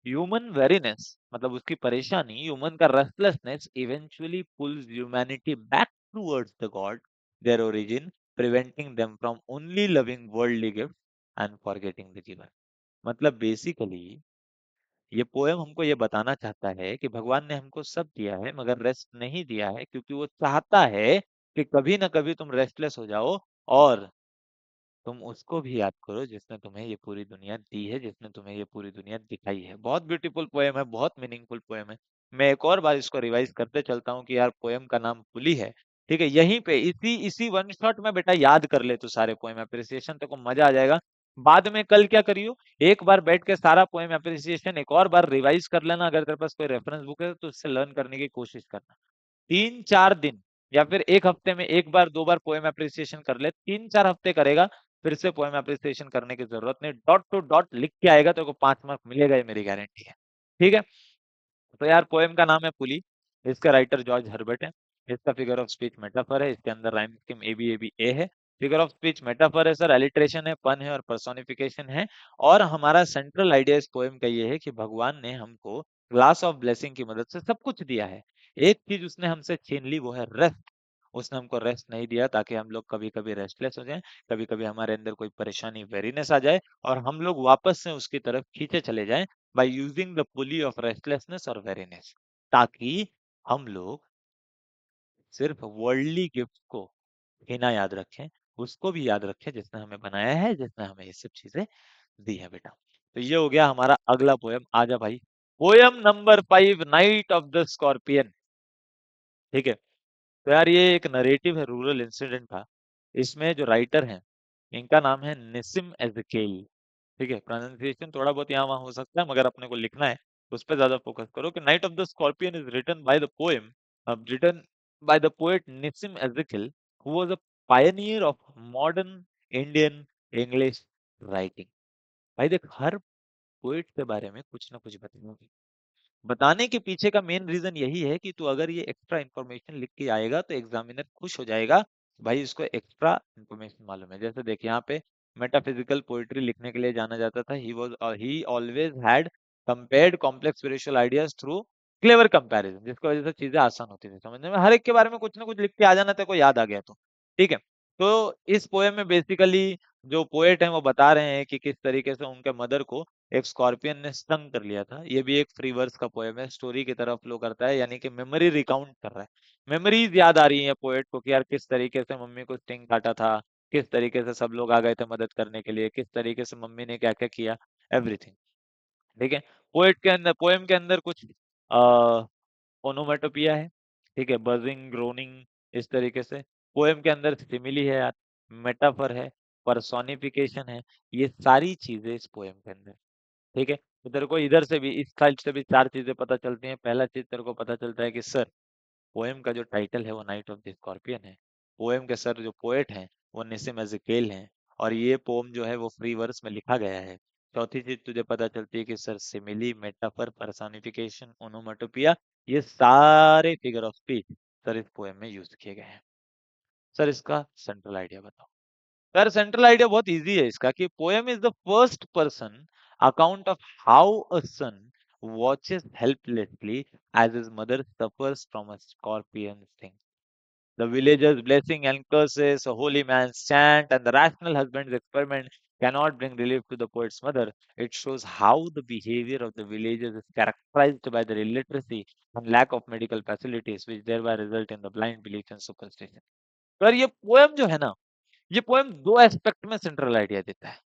human weariness मतलब उसकी परेशानी, ह्यूमन का restlessness eventually pulls humanity back towards the God, their origin, preventing them from only loving worldly gift and forgetting the giver. मतलब basically ये poem हमको ये बताना चाहता है कि भगवान ने हमको सब दिया है मगर रेस्ट नहीं दिया है, क्योंकि वो चाहता है कि कभी ना कभी तुम रेस्टलेस हो जाओ और तुम उसको भी याद करो जिसने तुम्हें ये पूरी दुनिया दी है, जिसने तुम्हें ये पूरी दुनिया दिखाई है। बहुत ब्यूटीफुल पोएम है, बहुत मीनिंगफुल पोएम है। मैं एक और बार इसको रिवाइज करते चलता हूँ कि यार पोएम का नाम पुली है। ठीक है, यहीं पे इसी इसी वन शॉट में बेटा याद कर ले तो सारे पोएम अप्रिसिएशन, तेरे को मजा आ जाएगा। बाद में कल क्या करियो, एक बार बैठ के सारा पोएम अप्रिसिएशन एक और बार रिवाइज कर लेना, अगर तेरे पास कोई रेफरेंस बुक है तो उससे लर्न करने की कोशिश करना। 3-4 दिन या फिर एक हफ्ते में एक बार दो बार पोएम अप्रिसिएशन कर ले, 3-4 हफ्ते करेगा फिर से पोएम अप्रिसिएशन करने की जरूरत नहीं, डॉट टू डॉट लिख के आएगा तो 5 मार्क मिलेगा, ये मेरी गारंटी है। ठीक है, तो यार पोएम का नाम है पुली, इसका राइटर जॉर्ज हर्बर्ट है। इसका फिगर ऑफ स्पीच मेटाफर है, इसके अंदर राइम स्कीम ए है। फिगर ऑफ स्पीच मेटाफर है सर, एलिट्रेशन है, पन है और पर्सोनिफिकेशन है। और हमारा सेंट्रल आइडिया इस पोएम का ये है कि भगवान ने हमको ग्लास ऑफ ब्लेसिंग की मदद से सब कुछ दिया है। एक चीज उसने हमसे छीन ली, वो है रेस्ट। उसने हमको रेस्ट नहीं दिया ताकि हम लोग कभी कभी रेस्टलेस हो जाएं, कभी कभी हमारे अंदर कोई परेशानी वेरीनेस आ जाए और हम लोग वापस से उसकी तरफ खींचे चले जाएं by using the pulley of restlessness और वेरीनेस, ताकि हम लोग सिर्फ वर्ल्डली गिफ्ट को ही ना याद रखें, उसको भी याद रखें जिसने हमें बनाया है, जिसने हमें ये सब चीजें दी है बेटा। तो ये हो गया हमारा अगला पोयम। आजा भाई, poem number 5, night of the scorpion. ठीक है, तो यार ये एक नरेटिव है रूरल इंसिडेंट का। इसमें जो राइटर हैं इनका नाम है निसिम एजकेल। ठीक है, प्रोनाउंसिएशन थोड़ा बहुत यहाँ वहाँ हो सकता है मगर अपने को लिखना है तो उस पर ज्यादा फोकस करो कि night of the scorpion is written by the poem, written by the poet Nissim Ezekiel, who was a pioneer of modern Indian English writing. भाई देख हर पोएट के बारे में कुछ ना कुछ बताऊंगा, बताने के पीछे का मेन रीजन यही है कि तू अगर ये एक्स्ट्रा इन्फॉर्मेशन लिख के आएगा तो एग्जामिनर खुश हो जाएगा, भाई इसको एक्स्ट्रा इन्फॉर्मेशन मालूम है। जैसे देख यहाँ पे मेटाफिजिकल पोएट्री लिखने के लिए जाना जाता था, ही always had compared complex spiritual ideas through clever comparison, जिसकी वजह से चीजें आसान होती थी समझने में। हर एक के बारे में कुछ ना कुछ लिख के आ जाना तेरे को याद आ गया तो ठीक है। तो इस पोएम में बेसिकली जो पोएट हैं वो बता रहे हैं कि किस तरीके से उनके मदर को एक स्कॉर्पियन ने स्टंग कर लिया था। ये भी एक फ्री वर्स का पोएम है, स्टोरी की तरफ फ्लो करता है, यानी कि मेमोरी रिकाउंट कर रहा है। मेमोरीज याद आ रही है पोएट को कि यार किस तरीके से मम्मी को स्टिंग काटा था, किस तरीके से सब लोग आ गए थे मदद करने के लिए, किस तरीके से मम्मी ने क्या क्या किया, एवरीथिंग। ठीक है, पोएट के अंदर पोएम के अंदर कुछ ओनोमेटोपिया है। ठीक है, बजिंग, ग्रोनिंग, इस तरीके से। पोएम के अंदर सिमिली है यार, मेटाफर है, पर्सोनिफिकेशन है, ये सारी चीजें इस पोएम के अंदर। ठीक है, तो तेरे को इधर से भी, इस साइड से भी चार चीजें पता चलती हैं। पहला चीज तेरे को पता चलता है कि सर, पोएम का जो टाइटल है वो नाइट ऑफ द स्कॉर्पियन है। पोएम के सर जो पोएट हैं वो निसिम एज़ेकिएल हैं, और ये पोएम जो है वो फ्री वर्स में लिखा गया है। चौथी चीज तुझे पता चलती है कि sir, simile, metaphor, personification, onomatopoeia, ये सारे फिगर ऑफ स्पीच सर इस पोएम में यूज किए गए हैं। सर, इसका सेंट्रल आइडिया बताओ। सर, सेंट्रल आइडिया बहुत इजी है इसका, कि poem is the first person account of how a son watches helplessly as his mother suffers from a scorpion sting. The villagers' blessing and curses, a holy man's chant, and the rational husband's experiment cannot bring relief to the poet's mother. It shows how the behavior of the villagers is characterized by their illiteracy and lack of medical facilities, which thereby result in the blind belief and superstition. पर ये poem जो है ना, ये poem दो aspect में central idea देता है।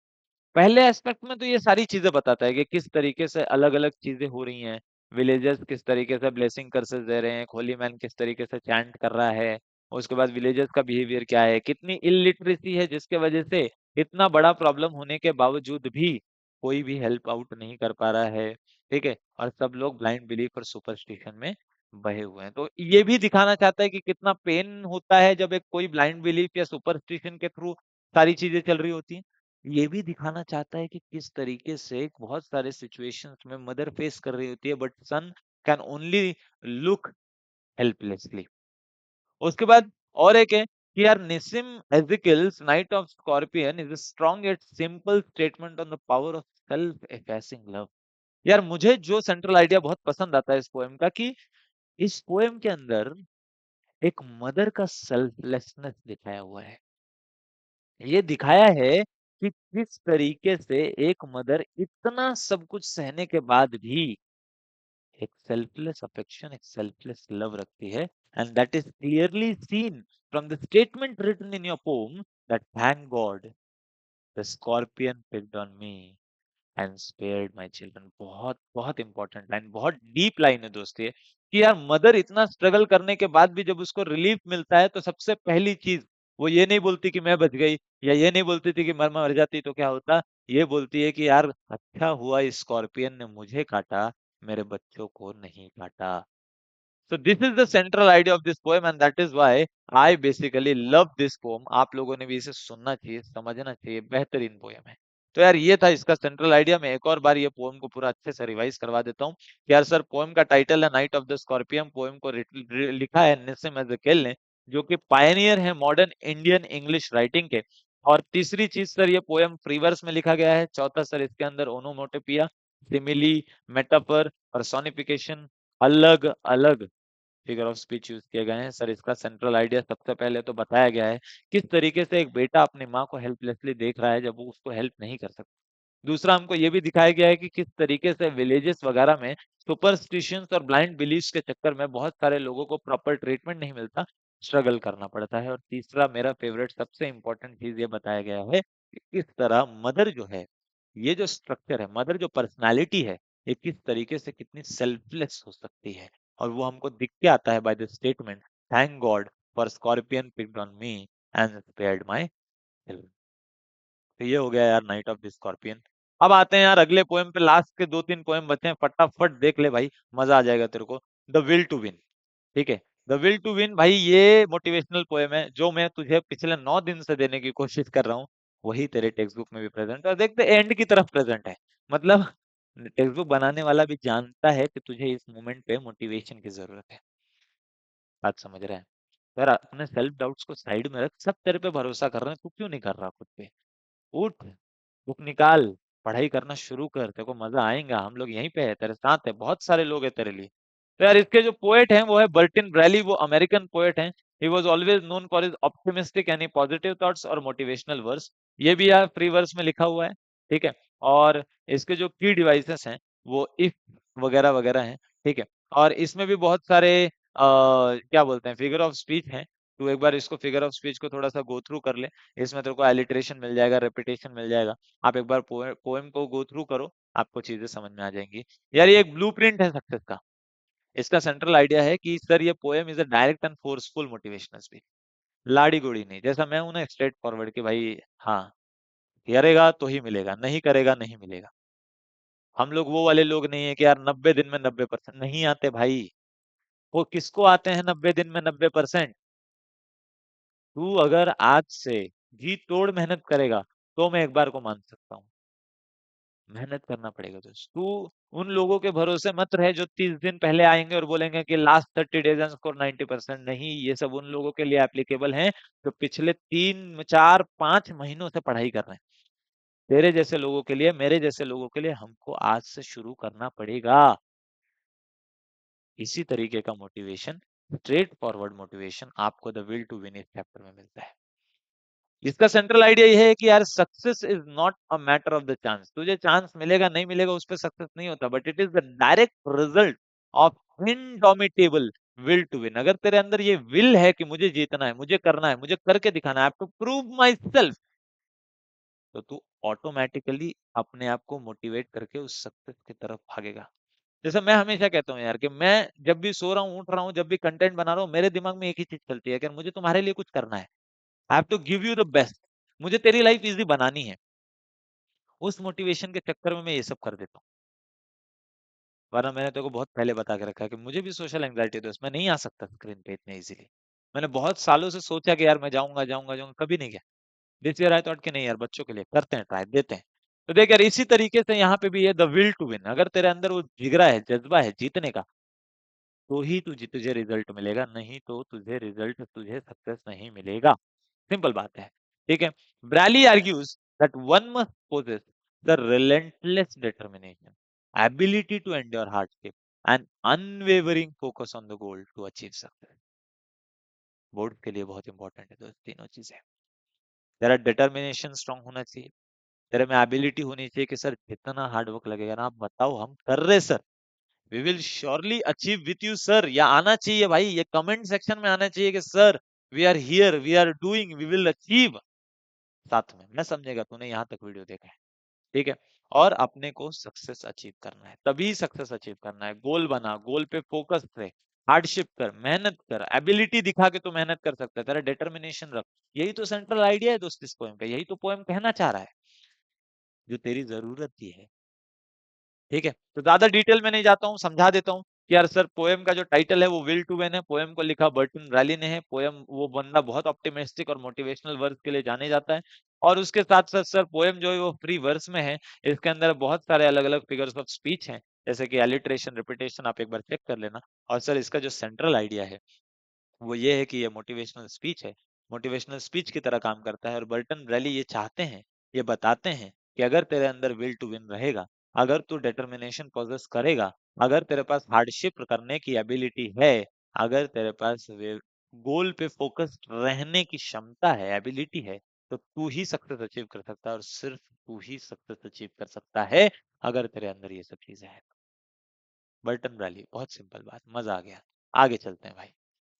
पहले एस्पेक्ट में तो ये सारी चीजें बताता है कि किस तरीके से अलग अलग चीजें हो रही हैं, विलेजर्स किस तरीके से ब्लेसिंग कर्सेस दे रहे हैं, होली मैन किस तरीके से चैंट कर रहा है, उसके बाद विलेजर्स का बिहेवियर क्या है, कितनी इलिटरेसी है जिसके वजह से इतना बड़ा प्रॉब्लम होने के बावजूद भी कोई भी हेल्प आउट नहीं कर पा रहा है। ठीक है, और सब लोग ब्लाइंड बिलीफ और सुपरस्टिशन में बहे हुए हैं। तो ये भी दिखाना चाहता है कि कितना पेन होता है जब एक कोई ब्लाइंड बिलीफ या सुपरस्टिशन के थ्रू सारी चीजें चल रही होती हैं। ये भी दिखाना चाहता है कि किस तरीके से बहुत सारे सिचुएशंस में मदर फेस कर रही होती है, but son can only look helplessly. उसके बाद और एक है कि यार, Nissim Ezekiel's night of scorpion is a strong at simple statement on the power of self effacing love. यार, मुझे जो सेंट्रल आइडिया बहुत पसंद आता है इस पोएम का, कि इस पोएम के अंदर एक मदर का सेल्फलेसनेस दिखाया हुआ है। ये दिखाया है कि किस तरीके से एक मदर इतना सब कुछ सहने के बाद भी एक सेल्फलेस अफेक्शन, एक सेल्फलेस लव रखती है। And that is clearly seen from the statement written in your poem, that thank God the scorpion picked on me and spared my children. बहुत बहुत इंपॉर्टेंट लाइन, बहुत डीप लाइन है दोस्त ये, कि यार मदर इतना स्ट्रगल करने के बाद भी जब उसको रिलीफ मिलता है तो सबसे पहली चीज वो ये नहीं बोलती कि मैं बच गई, या ये नहीं बोलती थी कि मैं मर जाती तो क्या होता। ये बोलती है कि यार, अच्छा हुआ इस स्कॉर्पियन ने मुझे काटा, मेरे बच्चों को नहीं काटा। So this is the central idea of this poem, and that is why I basically love this poem. आप लोगों ने भी इसे सुनना चाहिए, समझना चाहिए, बेहतरीन पोएम है। तो यार, ये था इसका सेंट्रल आइडिया। मैं एक और बार ये पोएम को पूरा अच्छे से रिवाइज करवा देता हूँ कि यार सर, पोएम का टाइटल है night of the scorpion. Poem को लिखा है निसिम एज़ेकिएल ने, जो कि पायनियर है मॉडर्न इंडियन इंग्लिश राइटिंग के। और तीसरी चीज सर, ये पोएम फ्री वर्स में लिखा गया है। चौथा सर, इसके अंदर ओनोमोटोपिया, सिमिली, मेटाफर, पर्सोनिफिकेशन, अलग अलग फिगर ऑफ स्पीच यूज किए गए हैं। सर, इसका सेंट्रल आइडिया सबसे पहले तो बताया गया है, किस तरीके से एक बेटा अपनी माँ को हेल्पलेसली देख रहा है जब वो उसको हेल्प नहीं कर सकता। दूसरा, हमको ये भी दिखाया गया है कि किस तरीके से विलेजेस वगैरह में सुपरस्टिशंस और ब्लाइंड बिलीफ्स के चक्कर में बहुत सारे लोगों को प्रॉपर ट्रीटमेंट नहीं मिलता, स्ट्रगल करना पड़ता है। और तीसरा, मेरा फेवरेट सबसे इंपॉर्टेंट चीज ये बताया गया है कि किस तरह मदर जो है, ये जो स्ट्रक्चर है, मदर जो पर्सनालिटी है, ये किस तरीके से कितनी सेल्फलेस हो सकती है। और वो हमको दिख के आता है by the statement, thank God for scorpion picked on me and spared my children. तो ये हो गया यार नाइट ऑफ द स्कॉर्पियन। अब आते हैं यार अगले पोएम पे। लास्ट के दो तीन पोएम बचे हैं, फटाफट देख ले भाई, मजा आ जाएगा तेरे को। The will to win. ठीक है, द विल टू विन भाई, ये मोटिवेशनल पोएम है जो मैं तुझे पिछले 9 दिन से देने की कोशिश कर रहा हूँ। वही तेरे टेक्स्ट बुक में भी प्रेजेंट है, और देख, एंड की तरफ प्रेजेंट है। मतलब टेक्स्ट बुक बनाने वाला भी जानता है कि तुझे इस मोमेंट पे मोटिवेशन की जरूरत है। बात समझ रहा है? यार, अपने सेल्फ डाउट्स को साइड में रख, सब तेरे पे भरोसा कर रहे हैं, तू क्यों नहीं कर रहा खुद पे? उठ, बुक निकाल, पढ़ाई करना शुरू कर, तेरे को मजा आएगा। हम लोग यहीं पे है, तेरे साथ है, बहुत सारे लोग हैं तेरे लिए। तो यार, इसके जो पोएट हैं वो है बर्टिन ब्रैली, वो अमेरिकन पोएट हैं। He was always known for his optimistic यानी पॉजिटिव थॉट्स और मोटिवेशनल वर्स। ये भी यार फ्री वर्स में लिखा हुआ है। ठीक है, और इसके जो की डिवाइसेस हैं वो इफ वगैरह वगैरह हैं। ठीक है, और इसमें भी बहुत सारे क्या बोलते हैं, फिगर ऑफ स्पीच हैं। तू एक बार इसको, फिगर ऑफ स्पीच को थोड़ा सा गो थ्रू कर ले। इसमें तेरे को एलिट्रेशन मिल जाएगा, रेपिटेशन मिल जाएगा। आप एक बार पोएम को गो थ्रू करो, आपको चीजें समझ में आ जाएंगी। यार, ये एक ब्लूप्रिंट है सक्सेस का। इसका सेंट्रल आइडिया है कि सर ये poem is a direct and forceful motivational speech, लाड़ी गोड़ी नहीं, जैसा मैं हूं ना स्ट्रेट फॉरवर्ड कि भाई हाँ, करेगा तो ही मिलेगा, नहीं करेगा नहीं मिलेगा। हम लोग वो वाले लोग नहीं है कि यार 90 दिन में 90% नहीं आते भाई। वो किसको आते हैं 90 दिन में 90%? तू अगर आज से जी तोड़ मेहनत करेगा तो मैं एक बार को मान सकता हूँ। मेहनत करना पड़ेगा दोस्त। तू उन लोगों के भरोसे मत रहे जो 30 दिन पहले आएंगे और बोलेंगे कि लास्ट 30 डेज एंड स्कोर 90%। नहीं, ये सब उन लोगों के लिए एप्लीकेबल है जो पिछले 3 4 5 महीनों से पढ़ाई कर रहे हैं। तेरे जैसे लोगों के लिए, मेरे जैसे लोगों के लिए हमको आज से शुरू करना पड़ेगा। इसी तरीके का मोटिवेशन, स्ट्रेट फॉरवर्ड मोटिवेशन, आपको द विल टू विन इस चैप्टर में मिलता है। इसका सेंट्रल आइडिया ये है कि यार success is not a matter of the chance. तुझे चांस मिलेगा नहीं मिलेगा उस पर सक्सेस नहीं होता, but it is the direct result of indomitable will to win. अगर तेरे अंदर ये विल है कि मुझे जीतना है, मुझे करना है, मुझे करके दिखाना है, टू प्रूव माई सेल्फ, तो तू ऑटोमेटिकली अपने आप को मोटिवेट करके उस सक्सेस की तरफ भागेगा। जैसे मैं हमेशा कहता हूँ यार कि मैं जब भी सो रहा हूँ, उठ रहा हूँ, जब भी कंटेंट बना रहा हूँ, मेरे दिमाग में एक ही चीज चलती है कि मुझे तुम्हारे लिए कुछ करना है। I have to give you the best. मुझे तेरी लाइफ इजी बनानी है। उस मोटिवेशन के चक्कर में मैं ये सब कर देता हूँ। वरना मैंने तेरे को बहुत पहले बता के रखा है कि मुझे भी सोशल एंग्जाइटी है दोस्त, मैं नहीं आ सकता स्क्रीन पे इतने इजीली। मैंने बहुत सालों से सोचा कि यार मैं जाऊंगा जाऊंगा जाऊंगा, कभी नहीं गया। दिस ईयर आई थॉट कि नहीं यार, बच्चों के लिए करते हैं, ट्राई देते हैं। तो देख यार, इसी तरीके से यहाँ पे भी है द विल टू विन। अगर तेरे अंदर वो जिगरा है, जज्बा है जीतने का, तो ही तुझे रिजल्ट मिलेगा, नहीं तो तुझे रिजल्ट, तुझे सक्सेस नहीं मिलेगा। सिंपल बात है। ठीक है। Braille argues that one must possess the relentless determination, ability to endure hardship, and unwavering focus on the goal to achieve success। Board के लिए बहुत इंपॉर्टेंट है दोस्त तीनों चीजें। तेरा डिटर्मिनेशन स्ट्रांग होना चाहिए, तेरे में एबिलिटी होनी चाहिए कि सर जितना हार्ड वर्क लगेगा ना, आप बताओ हम कर रहे sir, we will surely achieve with you sir. या आना चाहिए भाई, ये कमेंट सेक्शन में आना चाहिए कि sir we are here, we are doing, we will achieve. साथ में मैं समझेगा तूने यहाँ तक वीडियो देखा है। ठीक है। और अपने को सक्सेस अचीव करना है, तभी सक्सेस अचीव करना है। गोल बना, गोल पे फोकस रहे, हार्डशिप कर, मेहनत कर, एबिलिटी दिखा के तो मेहनत कर सकता है, तेरा डिटर्मिनेशन रख। यही तो सेंट्रल आइडिया है दोस्त इस पोएम का, यही तो पोएम कहना चाह रहा है, जो तेरी जरूरत की है। ठीक है। तो ज्यादा डिटेल में नहीं जाता हूँ, समझा देता हूँ कि यार सर पोएम का जो टाइटल है वो विल टू विन है। पोएम को लिखा बर्टन रैली ने है। पोएम, वो बंदा बहुत ऑप्टिमिस्टिक और मोटिवेशनल वर्क के लिए जाने जाता है। और उसके साथ साथ सर पोएम जो है वो फ्री वर्स में है। इसके अंदर बहुत सारे अलग अलग फिगर्स ऑफ स्पीच हैं, जैसे कि एलिट्रेशन, रिपीटेशन, आप एक बार चेक कर लेना। और सर इसका जो सेंट्रल आइडिया है वो ये है कि ये मोटिवेशनल स्पीच है, मोटिवेशनल स्पीच की तरह काम करता है। और बर्टन रैली ये चाहते हैं, ये बताते हैं कि अगर तेरे अंदर विल टू विन रहेगा, अगर तू डिटर्मिनेशन पोजेस करेगा, अगर तेरे पास हार्डशिप करने की एबिलिटी है, अगर तेरे पास गोल पे फोकस्ड रहने की क्षमता है, एबिलिटी है, तो तू ही सक्सेस अचीव कर सकता है। और सिर्फ तू ही सक्सेस अचीव कर सकता है अगर तेरे अंदर ये सब चीजें हैं। बर्टन रैली, बहुत सिंपल बात, मजा आ गया। आगे चलते हैं भाई।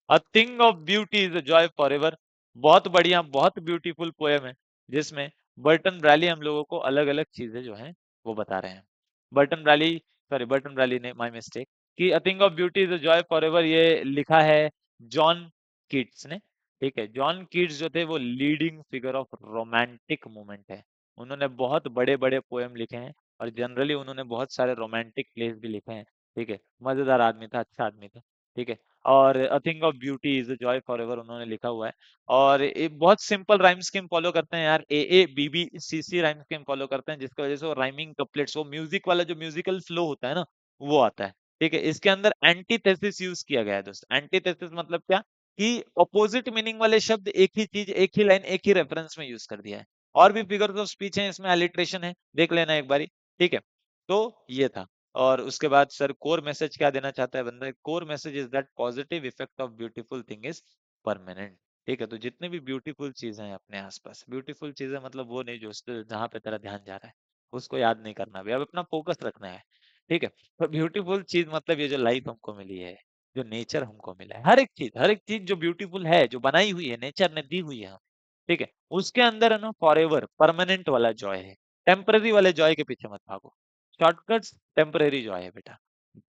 A thing of beauty is a joy for ever. बहुत बढ़िया, बहुत ब्यूटीफुल पोएम है, जिसमें बर्टन ब्रैली हम लोगों को अलग अलग चीजें जो हैं वो बता रहे हैं। Burton Braille, sorry Burton Braille ने, माय मिस्टेक, कि a thing of beauty is a joy for ever ये लिखा है जॉन कीट्स ने। ठीक है। जॉन कीट्स जो थे वो leading figure of romantic movement है। उन्होंने बहुत बड़े बड़े पोएम लिखे हैं, और जनरली उन्होंने बहुत सारे रोमांटिक प्लेस भी लिखे हैं। ठीक है। मजेदार आदमी था, अच्छा आदमी था। ठीक है। और a thing of beauty is a joy for ever उन्होंने लिखा हुआ है। और ये बहुत सिंपल राइम स्कीम फॉलो करते हैं यार, AABBCC राइम स्कीम फॉलो करते हैं, जिसकी वजह से वो राइमिंग कपलेट्स, वो म्यूजिक वाला जो म्यूजिकल फ्लो होता है ना, वो आता है। ठीक है। इसके अंदर एंटीथेसिस यूज किया गया है दोस्त। एंटीथेसिस मतलब क्या, कि ऑपोजिट मीनिंग वाले शब्द, एक ही चीज, एक ही लाइन, एक ही रेफरेंस में यूज कर दिया है। और भी फिगर्स ऑफ स्पीच है इसमें, अलिट्रेशन है, देख लेना एक बारी। ठीक है। तो ये था। और उसके बाद सर कोर मैसेज क्या देना चाहता है बंदा, core message is that positive effect of beautiful thing is permanent. ठीक है। तो जितने भी ब्यूटीफुल चीजें हैं अपने आसपास, ब्यूटीफुल चीजें मतलब वो नहीं जो जहां पे तेरा ध्यान जा रहा है उसको याद नहीं करना भी, अब अपना फोकस रखना है। ठीक है। तो ब्यूटीफुल चीज मतलब ये जो लाइफ हमको मिली है, जो नेचर हमको मिला है, हर एक चीज जो ब्यूटीफुल है, जो बनाई हुई है, नेचर ने दी हुई है हमें, ठीक है, उसके अंदर है ना फॉरएवर परमानेंट वाला जॉय है। टेम्पररी वाले जॉय के पीछे मत भागो। शॉर्टकट्स टेम्परेरी जॉय है बेटा।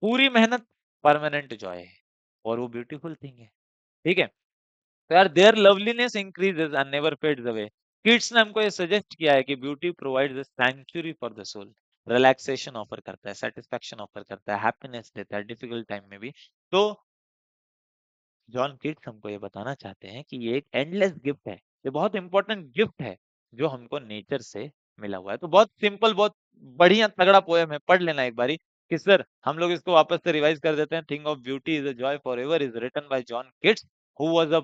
पूरी मेहनत परमानेंट जॉय है और वो ब्यूटीफुल थिंग है। ठीक है, तो यार their loveliness increases and never fades away. Keats ने हमको ये सजेस्ट किया है कि beauty provides sanctuary for the soul, relaxation offer करता है, सेटिस्फैक्शन ऑफर करता है, हैप्पीनेस देता है डिफिकल्ट टाइम में भी। तो जॉन किट्स हमको ये बताना चाहते हैं कि ये एक एंडलेस गिफ्ट है, ये बहुत इंपॉर्टेंट गिफ्ट है जो हमको नेचर से मिला हुआ है। तो बहुत सिंपल, बहुत बढ़िया तगड़ा पोएम है, पढ़ लेना एक बारी। कि सर हम लोग इसको वापस से रिवाइज कर देते हैं। Thing of beauty is a joy forever is written by John Keats, who was a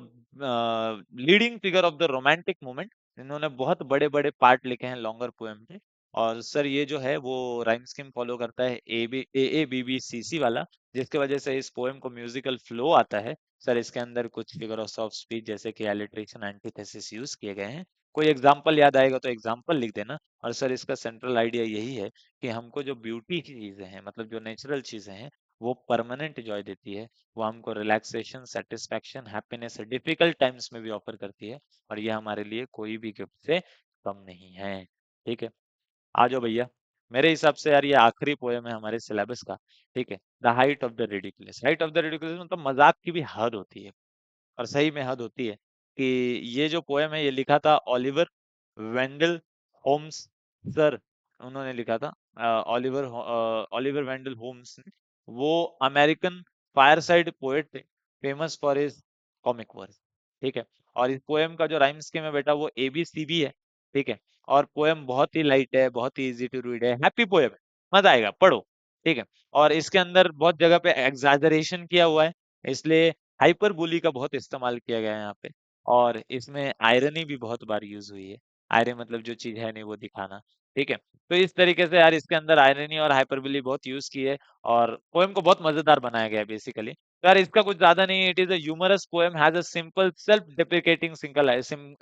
leading figure of the romantic movement. इन्होंने बहुत बड़े बड़े पार्ट लिखे हैं लॉन्गर पोएम में। और सर ये जो है वो राइम स्कीम फॉलो करता है ए बी बी सी सी वाला, जिसकी वजह से इस पोएम को म्यूजिकल फ्लो आता है। सर इसके अंदर कुछ फिगर्स ऑफ स्पीच जैसे कि एलिट्रेशन, एंटीथेसिस यूज किए गए हैं। कोई एग्जांपल याद आएगा तो एग्जांपल लिख देना। और सर इसका सेंट्रल आइडिया यही है कि हमको जो ब्यूटी की चीजें हैं, मतलब जो नेचुरल चीजें हैं, वो परमानेंट जॉय देती है। वो हमको relaxation, satisfaction, happiness difficult times में भी ऑफर करती है। और ये हमारे लिए कोई भी गिफ्ट से कम नहीं है। ठीक है, आ जाओ भैया। मेरे हिसाब से यार ये आखिरी पोएम है हमारे सिलेबस का। ठीक है, the height of the ridiculous. Height of the ridiculous मतलब मजाक की भी हद होती है, और सही में हद होती है। कि ये जो पोएम है ये लिखा था ओलिवर वेंडल होम्स सर, उन्होंने लिखा था। ओलिवर वेंडल होम्स ने। वो अमेरिकन फायरसाइड पोएट थे, famous for his comic work. ठीक है, और इस पोएम का जो राइम स्कीम है बेटा वो एबीसीबी है। ठीक है, और पोएम बहुत ही लाइट है, बहुत ही इजी टू रीड है, हैप्पी पोएम है, मजा आएगा पढ़ो। ठीक है, और इसके अंदर बहुत जगह पे एग्जैजरेशन किया हुआ है, इसलिए हाइपरबोली का बहुत इस्तेमाल किया गया है यहाँ पे। और इसमें आयरनी भी बहुत बार यूज हुई है। आयरन मतलब जो चीज है नहीं वो दिखाना। ठीक है, तो इस तरीके से यार इसके अंदर आयरनी और हाइपरबोली बहुत यूज की है, और पोएम को बहुत मजेदार बनाया गया है बेसिकली। तो यार इसका कुछ ज्यादा नहीं, it is a humorous poem, has a simple self deprecating single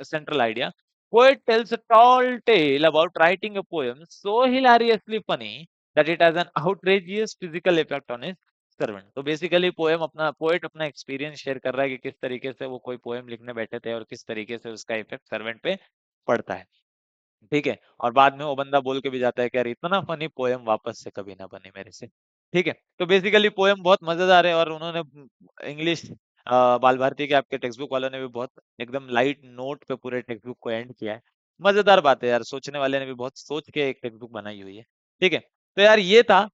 central idea. Poet tells a tall tale about writing a poem so hilariously funny that it has an outrageous physical effect on his servant. तो basically poem अपना poet अपना experience share कर रहा है कि किस तरीके से वो कोई पोएम लिखने बैठे थे और किस तरीके से उसका इफेक्ट सर्वेंट पे पड़ता है। ठीक है, और बाद में वो बंदा बोल के भी जाता है कि यार इतना फनी पोएम वापस से कभी ना बने मेरे से। ठीक है, तो बेसिकली पोएम बहुत मजेदार है, और उन्होंने इंग्लिश बाल भारती के आपके टेक्स्ट बुक वालों ने भी बहुत एकदम लाइट नोट पे पूरे टेक्स्ट बुक को एंड किया है। मजेदार बात है यार, सोचने वाले ने भी बहुत सोच के एक टेक्स्ट बुक बनाई हुई है। ठीक है, तो यार ये था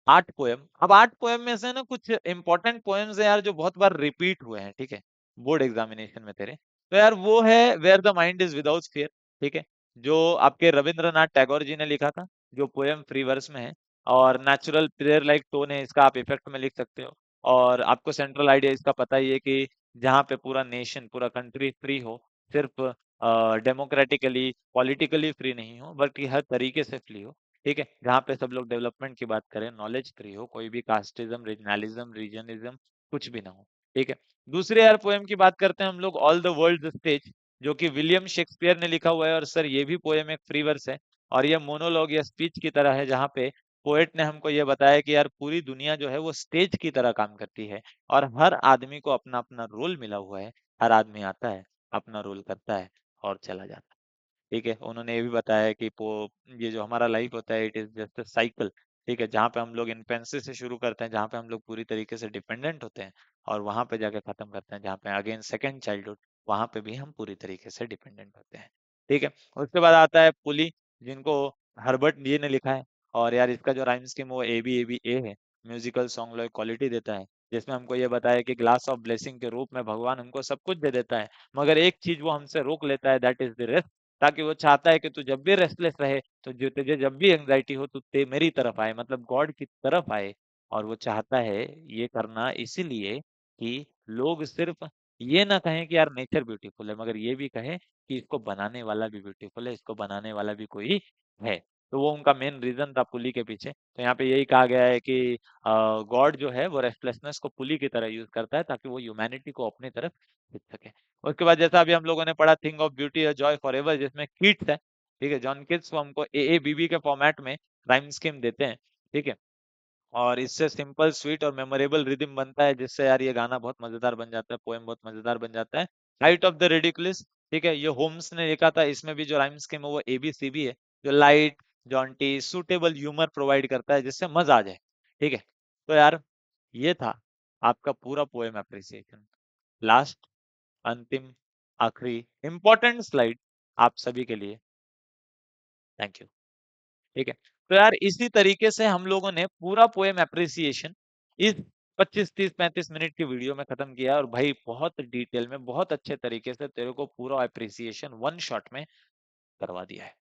8 पोएम। अब 8 पोएम में से ना कुछ इंपॉर्टेंट पोएम्स है यार जो बहुत बार रिपीट हुए हैं। ठीक है, बोर्ड एग्जामिनेशन में तेरे। तो यार वो है where the mind is without fear. ठीक है, जो आपके रविंद्रनाथ टैगोर जी ने लिखा था, जो पोएम फ्री वर्स में है। और नेचुरल प्रेयर लाइक टोन है, इसका आप इफेक्ट में लिख सकते हो। और आपको सेंट्रल आइडिया इसका पता ही है कि जहाँ पे पूरा नेशन, पूरा कंट्री फ्री हो, सिर्फ डेमोक्रेटिकली पॉलिटिकली फ्री नहीं हो बल्कि हर तरीके से फ्री हो। ठीक है, जहाँ पे सब लोग डेवलपमेंट की बात करें, नॉलेज फ्री हो, कोई भी कास्टिज्म, रीजनलिज्म, रीजनिज्म कुछ भी ना हो। ठीक है, दूसरे यार पोएम की बात करते हैं हम लोग, ऑल द वर्ल्ड स्टेज, जो कि विलियम शेक्सपियर ने लिखा हुआ है। और सर ये भी पोएम एक फ्री वर्स है, और ये मोनोलॉग या स्पीच की तरह है, जहाँ पे पोएट ने हमको ये बताया कि यार पूरी दुनिया जो है वो स्टेज की तरह काम करती है, और हर आदमी को अपना अपना रोल मिला हुआ है। हर आदमी आता है, अपना रोल करता है और चला जाता है। ठीक है, उन्होंने ये भी बताया कि ये जो हमारा लाइफ होता है it is just a cycle. ठीक है, जहाँ पे हम लोग इन्फेंसी से शुरू करते हैं, जहाँ पे हम लोग पूरी तरीके से डिपेंडेंट होते हैं, और वहां पे जाके खत्म करते हैं जहाँ पे अगेन सेकंड चाइल्डहुड, वहां पे भी हम पूरी तरीके से डिपेंडेंट होते हैं। ठीक है, उसके बाद आता है पुली, जिनको हर्बर्ट ये ने लिखा है। और यार इसका जो राइम स्कीम वो ए है, म्यूजिकल सॉन्ग लाइक क्वालिटी देता है, जिसमें हमको ये बताया कि ग्लास ऑफ ब्लेसिंग के रूप में भगवान हमको सब कुछ दे देता है, मगर एक चीज वो हमसे रोक लेता है, दैट इज द रेस्ट। ताकि वो चाहता है कि तू जब भी रेस्टलेस रहे, तो जो तुझे जब भी एंजाइटी हो तो ते मेरी तरफ आए, मतलब गॉड की तरफ आए। और वो चाहता है ये करना इसीलिए कि लोग सिर्फ ये ना कहें कि यार नेचर ब्यूटीफुल है, मगर ये भी कहे कि इसको बनाने वाला भी ब्यूटीफुल है, इसको बनाने वाला भी कोई है। तो वो उनका मेन रीजन था पुली के पीछे। तो यहाँ पे यही कहा गया है कि गॉड जो है वो रेस्टलेसनेस को पुली की तरह यूज करता है ताकि वो ह्यूमैनिटी को अपनी तरफ खींच सके। उसके बाद जैसा अभी हम लोगों ने पढ़ा थिंग ऑफ ब्यूटी और जॉय फॉर एवर, जिसमें किड्स है। ठीक है, जॉन किड्स को हमको ए बीबी के फॉर्मेट में राइम स्कीम देते हैं। ठीक है, और इससे सिंपल स्वीट और मेमोरेबल रिदम बनता है, जिससे यार ये गाना बहुत मजेदार बन जाता है, पोएम बहुत मजेदार बन जाता है। हाइट ऑफ द रेडिकुलस, ठीक है, ये होम्स ने लिखा था, इसमें भी जो राइम स्कीम है वो एबीसीबी है, जो light, Jonty, suitable humour provide करता है जिससे मजा आ जाए। ठीक है, तो यार ये था आपका पूरा पोएम एप्रिसिएशन, लास्ट, अंतिम, आखिरी इंपॉर्टेंट स्लाइड आप सभी के लिए। Thank you. ठीक है, तो यार इसी तरीके से हम लोगों ने पूरा पोएम एप्रिसिएशन इस 25 30 35 मिनट की वीडियो में खत्म किया, और भाई बहुत डिटेल में बहुत अच्छे तरीके से तेरे को पूरा एप्रिसिएशन वन शॉट में करवा दिया है।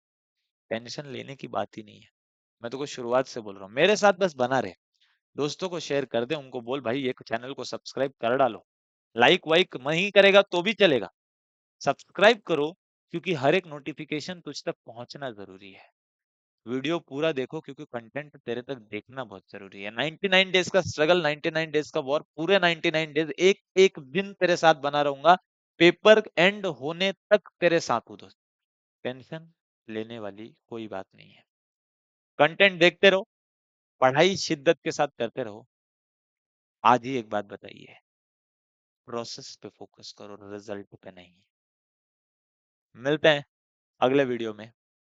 टेंशन लेने की बात ही नहीं है, मैं तो शुरुआत से बोल रहा हूँ, मेरे साथ बस बना रहे, दोस्तों को शेयर कर दे, उनको बोल भाई ये चैनल को सब्सक्राइब कर डालो, लाइक वाइक नहीं करेगा तो भी चलेगा, सब्सक्राइब करो, क्योंकि हर एक नोटिफिकेशन तुझ तक पहुंचना जरूरी है। वीडियो पूरा देखो, क्योंकि कंटेंट तेरे तक देखना बहुत जरूरी है। 99 डेज का स्ट्रगल, 99 डेज का वॉर, पूरे 99 डेज एक एक दिन तेरे साथ बना रहूंगा, पेपर एंड होने तक तेरे साथ हूँ दोस्त। टेंशन लेने वाली कोई बात नहीं है, कंटेंट देखते रहो, पढ़ाई शिद्दत के साथ करते रहो। आज ही एक बात बताइए, प्रोसेस पे फोकस करो, रिजल्ट पे नहीं। मिलते हैं अगले वीडियो में,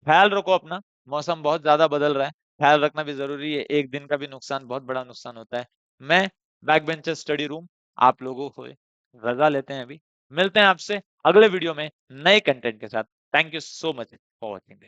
ख्याल रखो अपना, मौसम बहुत ज्यादा बदल रहा है, ख्याल रखना भी जरूरी है, एक दिन का भी नुकसान बहुत बड़ा नुकसान होता है। मैं बैक बेंचर स्टडी रूम आप लोगों को रजा लेते हैं अभी, मिलते हैं आपसे अगले वीडियो में नए कंटेंट के साथ। Thank you so much for watching.